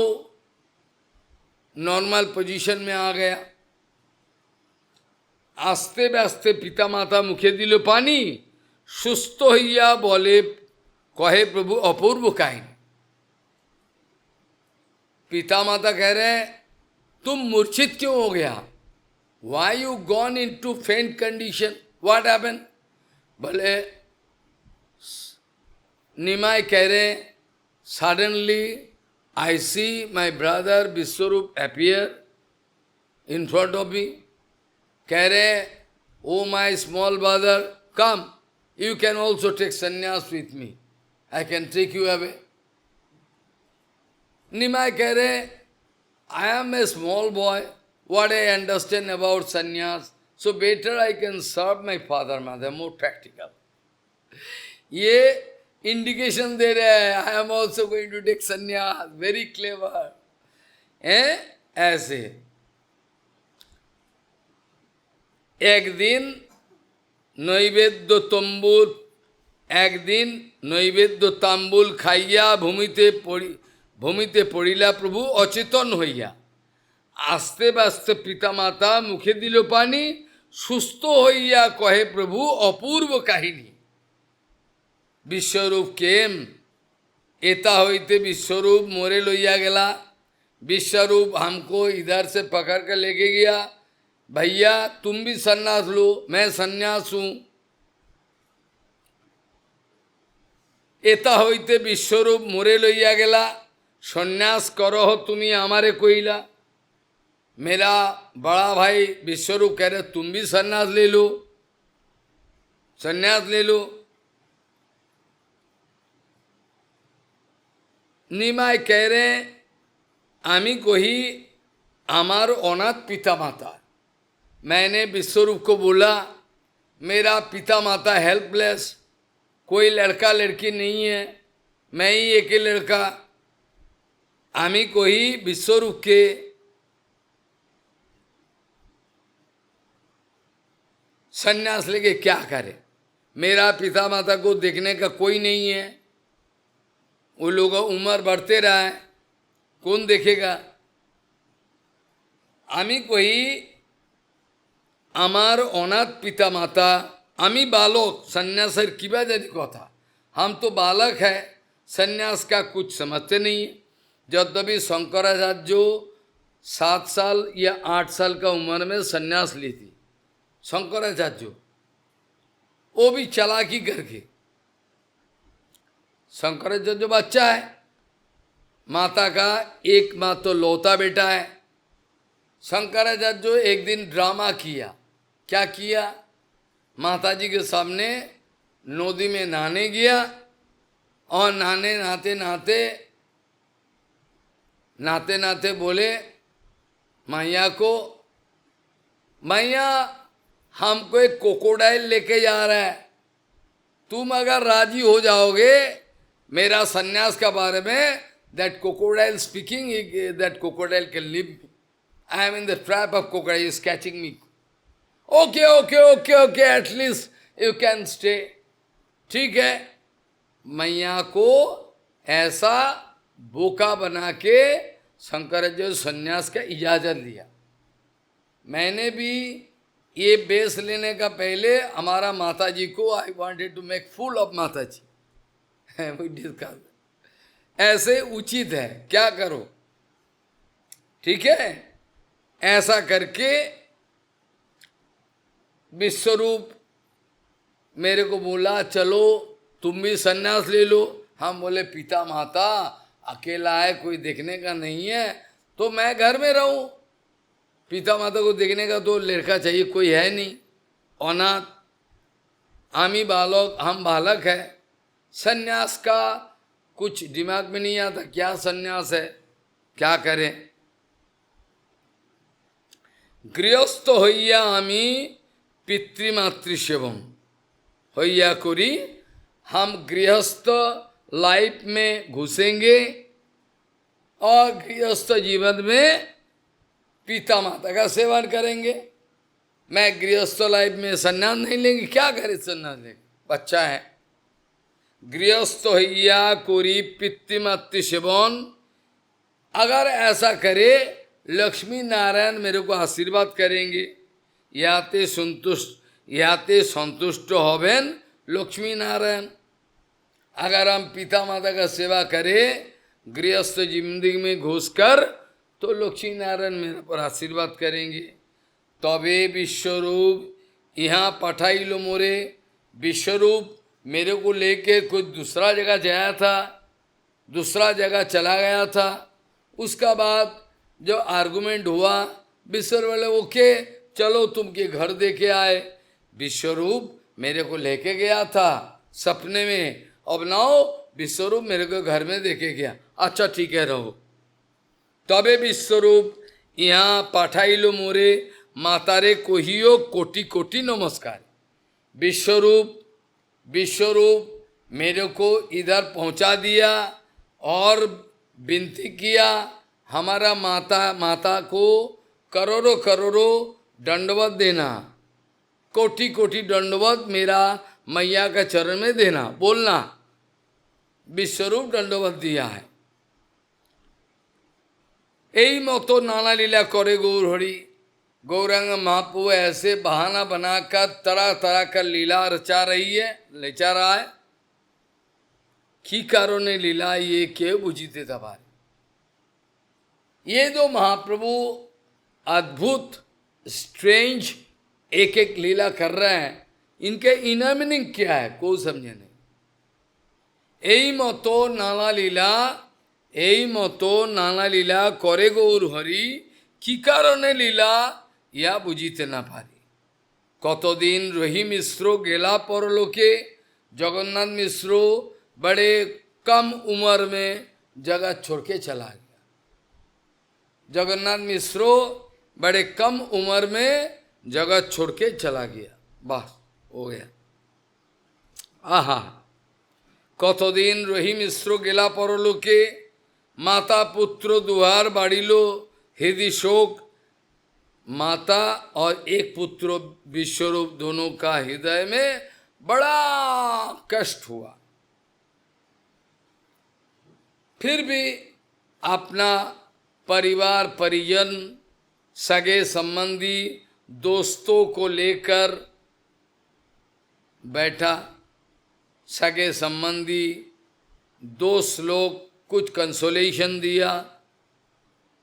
नॉर्मल पोजीशन में आ गया। आस्ते व्यस्ते पिता माता मुखे दिलो पानी, सुस्त हইয়া बोले कहे प्रभु अपूर्व काहिनी। पिता माता कह रहे तुम मूर्छित क्यों हो गया, why you gone into faint condition, what happen. बोले निमाय कह रहे suddenly I see my brother Vishwarup appear in front of me. कह रहे oh my small brother come, you can also take sannyas with me, I can take you away. Nimai कह रहे I am a small boy, what I understand about sannyas, so better I can serve my father, mother, more practical. ये indication दे रहे हैं, I am also going to take sannyas, very clever. ऐसे एक दिन नैवेद्य तांबूल खाइया भूमिते पड़िला प्रभु अचेतन हইয়া। आस्ते बास्ते पिता माता मुखे दिल पानी, सुस्त हইয়া कहे प्रभु अपूर्व काहिनी। विश्वरूप केम एता होते विश्वरूप मोरे लोइया गेला। विश्वरूप हमको इधर से पकड़ कर लेके गया, भैया तुम भी सन्यास लो, मैं सन्यास हूं। एता होते विश्वरूप मोरे लोइया गेला, सन्यास करो हो तुम्हें हमारे कोईला। मेरा बड़ा भाई विश्वरूप कह रहे तुम भी सन्यास ले लो, सन्यास ले लो। निमाय कह रहे आमी को ही आमार अनाथ पिता माता। मैंने विश्वरूप को बोला मेरा पिता माता हेल्पलेस, कोई लड़का लड़की नहीं है, मैं ही एक ही लड़का। आमी को ही विश्वरूप के सन्यास लेके क्या करे, मेरा पिता माता को देखने का कोई नहीं है। वो लोग उम्र बढ़ते रहा है, कौन देखेगा। आमी कोई आमार अनाथ पिता माता, आमी बालक सन्यासर की बाजारी कथा, हम तो बालक है, सन्यास का कुछ समझते नहीं है। यद्यपि शंकराचार्य 7 साल या 8 साल का उम्र में सन्यास ली थी। शंकराचार्य वो भी चालाकी करके, शंकराचार्य बच्चा है, माता का एकमात्र लौता बेटा है। शंकराचार्य एक दिन ड्रामा किया। क्या किया, माताजी के सामने नदी में नहाने गया और नहाते नहाते बोले मैया को, मैया हमको एक क्रोकोडाइल लेके जा रहा है, तुम अगर राजी हो जाओगे मेरा सन्यास का बारे में, that crocodile speaking, that crocodile can leave me. I am in the trap of crocodile, is catching me. Okay, at least you can stay. ठीक है, मैया को ऐसा बोका बना के शंकराचार्य सन्यास का इजाजत दिया। मैंने भी ये बेस लेने का पहले हमारा माताजी को I wanted to make fool of माताजी, ऐसे उचित है, क्या करो, ठीक है। ऐसा करके विश्वरूप मेरे को बोला चलो तुम भी सन्यास ले लो। हम बोले पिता माता अकेला है, कोई देखने का नहीं है, तो मैं घर में रहूं, पिता माता को देखने का तो लड़का चाहिए, कोई है नहीं, अनाथ, आमी बालक, हम बालक है। सन्यास का कुछ दिमाग में नहीं आता, क्या सन्यास है, क्या करें। गृहस्थ होइया आमी पितृमातृ सेवम होइया करी, हम गृहस्थ लाइफ में घुसेंगे और गृहस्थ जीवन में पिता माता का सेवन करेंगे। मैं गृहस्थ लाइफ में सन्यास नहीं लेंगे, क्या करे सन्यास लेंगे, बच्चा है। गृहस्थ होइया कोरी पितृमातृ सेवन, अगर ऐसा करे लक्ष्मी नारायण मेरे को आशीर्वाद करेंगे, याते संतुष्ट होवेन लक्ष्मी नारायण। अगर हम पिता माता का सेवा करें गृहस्थ जिंदगी में घुसकर, तो लक्ष्मी नारायण मेरे पर आशीर्वाद करेंगे। तबे विश्वरूप यहाँ पठाई लो मोरे, विश्वरूप मेरे को लेके कुछ दूसरा जगह जाया था, दूसरा जगह चला गया था। उसका बाद जो आर्गुमेंट हुआ, विश्वरूप बोले ओके चलो तुम के घर देके आए। विश्वरूप मेरे को लेके गया था सपने में, अब नाओ विश्वरूप मेरे को घर में देके गया, अच्छा ठीक है रहो। तबे विश्वरूप यहाँ पाठाइलो मोरे, मातारे कोहियो कोटि कोटि नमस्कार। विश्वरूप मेरे को इधर पहुँचा दिया और विनती किया, हमारा माता को करोड़ों दंडवत देना, कोटि कोटि दंडवत मेरा मैया का चरण में देना, बोलना। विश्वरूप दंडवत दिया है। यही मतो नाना लीला करे गौर हरि, गौरांग महाप्रभु ऐसे बहाना बनाकर तरह तरह का लीला रचा रहा है। কি কারণে লীলা ये কেউ বুঝিতে তা পারে। ये दो महाप्रभु अद्भुत स्ट्रेंज एक एक लीला कर रहे हैं, इनके इनर मीनिंग क्या है कोई समझे नहीं। এই মতো নানা লীলা করে গৌর হরি, কি কারণে লীলা ইয়া বুঝিতে না পারি। কতদিন রহি মিশ্র गेला परलोके, जगन्नाथ मिश्र बड़े कम उम्र में जगह छोड़ के चला गया। जगन्नाथ मिश्र बड़े कम उम्र में जगह छोड़ के चला गया, बस हो गया। आहा, কতদিন রহি মিশ্র गेला परलोके, माता पुत्र दुहार बाड़िलो हृदय शोक। माता और एक पुत्र विश्वरूप दोनों का हृदय में बड़ा कष्ट हुआ। फिर भी अपना परिवार परिजन सगे संबंधी दोस्तों को लेकर बैठा। सगे संबंधी दोस्त लोग कुछ कंसोलेशन दिया,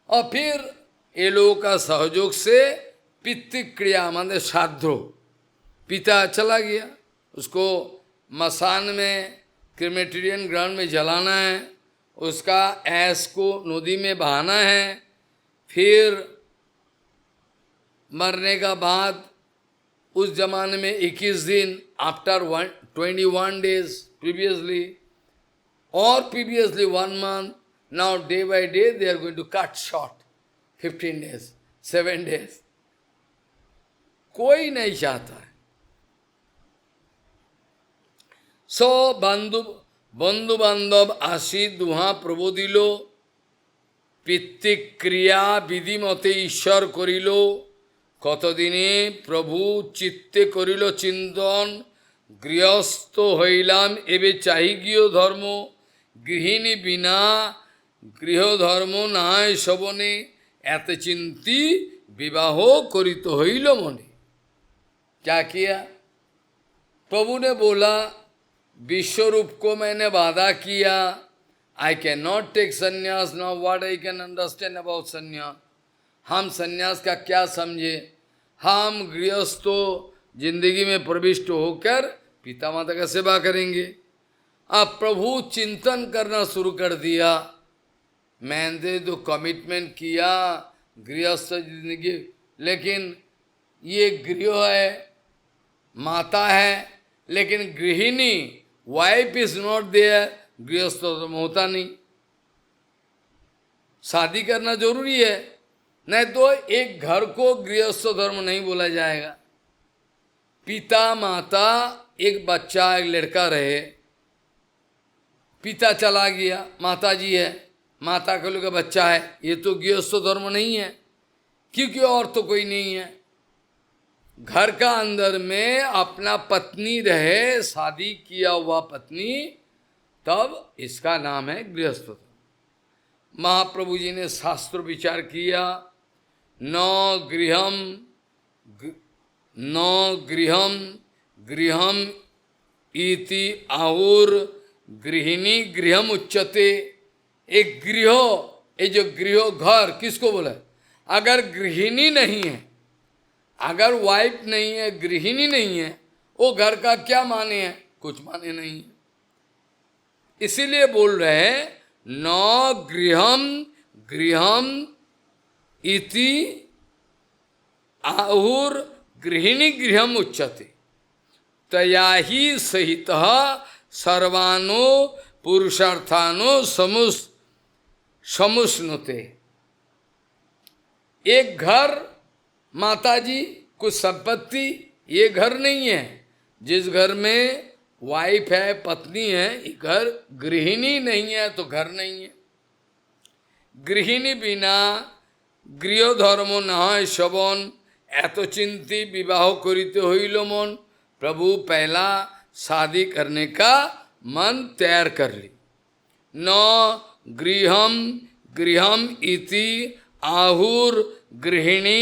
और फिर ये लोगों का सहयोग से पितृ क्रिया माने श्राद्धो, पिता चला गया, उसको मसान में क्रिमेटेरियन ग्राउंड में जलाना है, उसका ऐश को नदी में बहाना है। फिर मरने का बाद उस जमाने में 21 दिन after 21 days previously, or previously 1 month, now day by day they are going to cut short, 15 days, 7 days. कोई नहीं चाहता है। सो बंधु बांधव आशी दुहा प्रभु दिलो, पितृक्रिया विधि मते ईश्वर करिलो। কতদিনে প্রভু চিত্তে করিল চিন্তন, গৃহস্থ হইলাম এবে চাহি গৃহ ধর্ম। গৃহিণী বিনা গৃহ ধর্ম নাই শবনে, এত চিন্তি विवाह करित हईल मने। क्या किया? प्रभु ने बोला, विश्वरूप को मैंने वादा किया, आई कैन नॉट टेक संन्यास। Now what I can understand about संन्यास। हम संन्यास का क्या समझे? हम गृहस्थो जिंदगी में प्रविष्ट होकर पिता माता का सेवा करेंगे। अब प्रभु चिंतन करना शुरू कर दिया। मैंने तो कमिटमेंट किया गृहस्थ जिंदगी, लेकिन ये गृह है, माता है, लेकिन गृहिणी वाइफ इज नॉट देयर, गृहस्थ तो होता नहीं। शादी करना जरूरी है, नहीं तो एक घर को गृहस्थ धर्म नहीं बोला जाएगा। पिता माता, एक बच्चा एक लड़का रहे, पिता चला गया, माता जी है, माता के लोग बच्चा है, ये तो गृहस्थ धर्म नहीं है, क्योंकि और तो कोई नहीं है। घर का अंदर में अपना पत्नी रहे, शादी किया हुआ पत्नी, तब इसका नाम है गृहस्थ धर्म। महाप्रभु जी ने शास्त्र विचार किया, न गृहम गृहम इति आहुर गृहिणी गृहम उच्चते। एक गृह, ये जो गृह घर किसको बोला? अगर गृहिणी नहीं है, अगर वाइफ नहीं है, गृहिणी नहीं है, वो घर का क्या माने है? कुछ माने नहीं है। इसीलिए बोल रहे हैं, न गृहम गृहम इति आहुर गृहिणी गृहम उच्चते, तया ही सहित सर्वानो पुरुषार्थानो समुष्णुते। एक घर, माताजी, कुछ संपत्ति, ये घर नहीं है। जिस घर में वाइफ है, पत्नी है, ये घर, गृहिणी नहीं है तो घर नहीं है। गृहिणी बिना गृह धर्म नहय शवन, एत चिंती विवाह करिते हईल मन। प्रभु पहला शादी करने का मन तैयार कर ली। न गृहम गृहम इति आहुर गृहिणी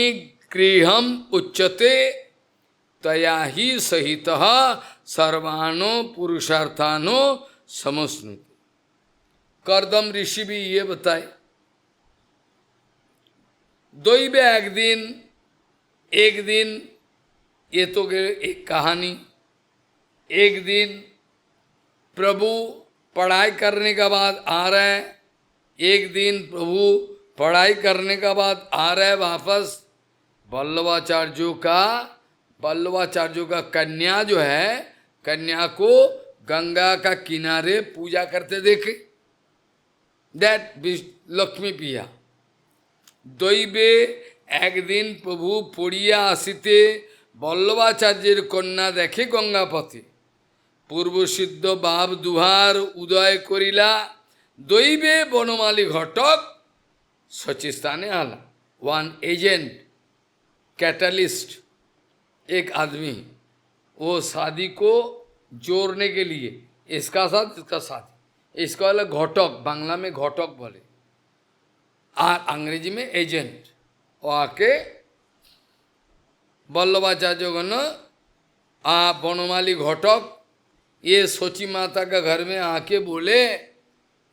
गृहम उच्यते, तया ही सहित सर्वानो पुरुषार्थानो समुष्णुते। करदम ऋषि भी ये बताए, दैवे एक दिन ये तो एक कहानी, एक दिन प्रभु पढ़ाई करने के बाद आ रहे हैं, एक दिन प्रभु पढ़ाई करने के बाद आ रहे वापस, वल्लभाचार्यों का कन्या जो है, कन्या को गंगा का किनारे पूजा करते देखे, दैट लक्ष्मी पिया। दैवे एक दिन प्रभु पड़िया आसिते वल्लभाचार्येर कन्या देखे गंगा पथे, पूर्व सिद्ध बाब दुहार उदय करिला, दैवे बनमाली घटक सचिस्थाने आला। वन एजेंट, कैटलिस्ट, एक आदमी, वो शादी को जोड़ने के लिए, इसका साथ इसका शादी, इसका वाला घटक, बांग्ला में घटक बोले और अंग्रेजी में एजेंट, वो आके वल्लभाचार्य गण बनमाली घटक ये सोची माता का घर में आके बोले,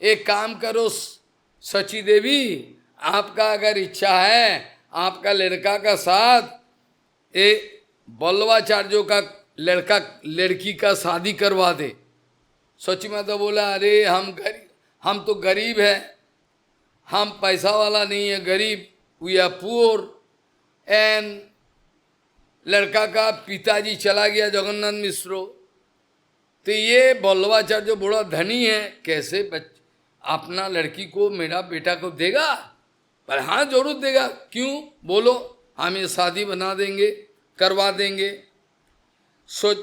एक काम करो सची देवी, आपका अगर इच्छा है आपका लड़का का साथ ये वल्लभाचार्यों का लड़की का शादी करवा दे। सची माता बोला, अरे हम तो गरीब है, हम पैसा वाला नहीं है, गरीब, वी आर पुअर, एंड लड़का का पिताजी चला गया जगन्नाथ मिश्रो, तो ये वल्लभाचार्य बड़ा धनी है, कैसे अपना लड़की को मेरा बेटा को देगा? पर हाँ जरूर देगा, क्यों बोलो, हम ये शादी बना देंगे, करवा देंगे। सो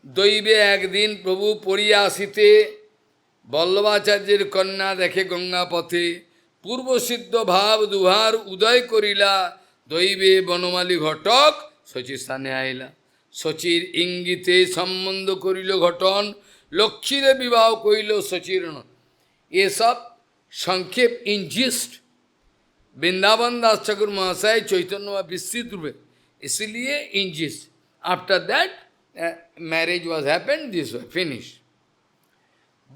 दैवे एक दिन प्रभु पड़िया आसिते वल्लभाचार्येर कन्या देखे गंगा पथे, पूर्व सिद्ध भाव दुहार उदय करिला, दैवे बनमाली घटक सचिस्थाने आइला। सचिर इंगिते संबंध करिल घटन, लक्ष्मीरे विवाह करिल सचिरण। ये सब संक्षेप इंजिस्ट वृंदावन दास ठाकुर महाशय चैतन्य विस्तृत रूपे, इसलिए in gist. After that marriage was happened, this way finish.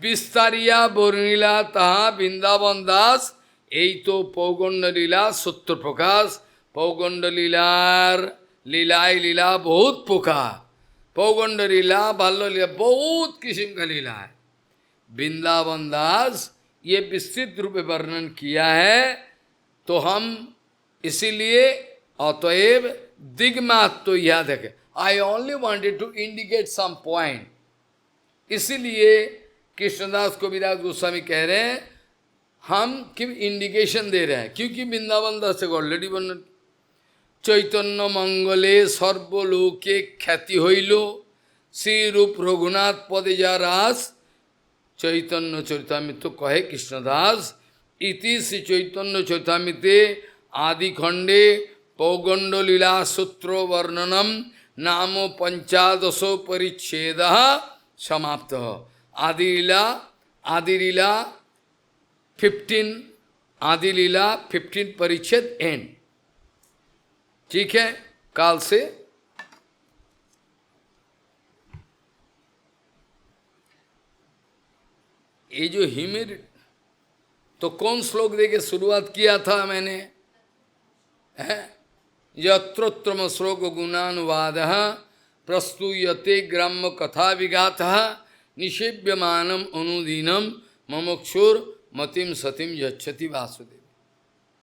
विस्तारिया बर्णिला तहा वृंदावन दास, यही तो पौगंड लीला सूत्र प्रकाश। पौगंड लीला बहुत प्रकार, पौगंड लीला, बाल्य लीला, बहुत किस्म का लीला है। वृंदावन दास ये विस्तृत रूप में वर्णन किया है, तो हम इसीलिए अतएव दिग्मात तो याद है। I only wanted to indicate some point, इसीलिए कृष्णदास कविराज गोस्वामी कह रहे हैं हम क्यों इंडिकेशन दे रहे हैं, क्योंकि वृंदावन दास ऑलरेडी वर्णन। चैतन्य मंगले सर्वलोके ख्याति हईल, श्री रूप रघुनाथ पदे जा रास। चैतन्य चरितामृत तो कहे कृष्णदास, इति श्री चैतन्य चरितामृते आदि खंडे पौगंड लीला सूत्र वर्णनम नाम पंचादशो परिच्छेद समाप्त। आदि लीला 15 परिच्छेद एंड। ठीक है, काल से ये जो हिमिर, तो कौन श्लोक देके शुरुआत किया था मैंने, है यत्रोत्तम श्लोक गुणानुवाद प्रस्तूयते ग्राम्य कथा विगात निषेव्यमानम अनुदीनम ममुक्षुर मतिम सतिम यच्छति वासुदेव।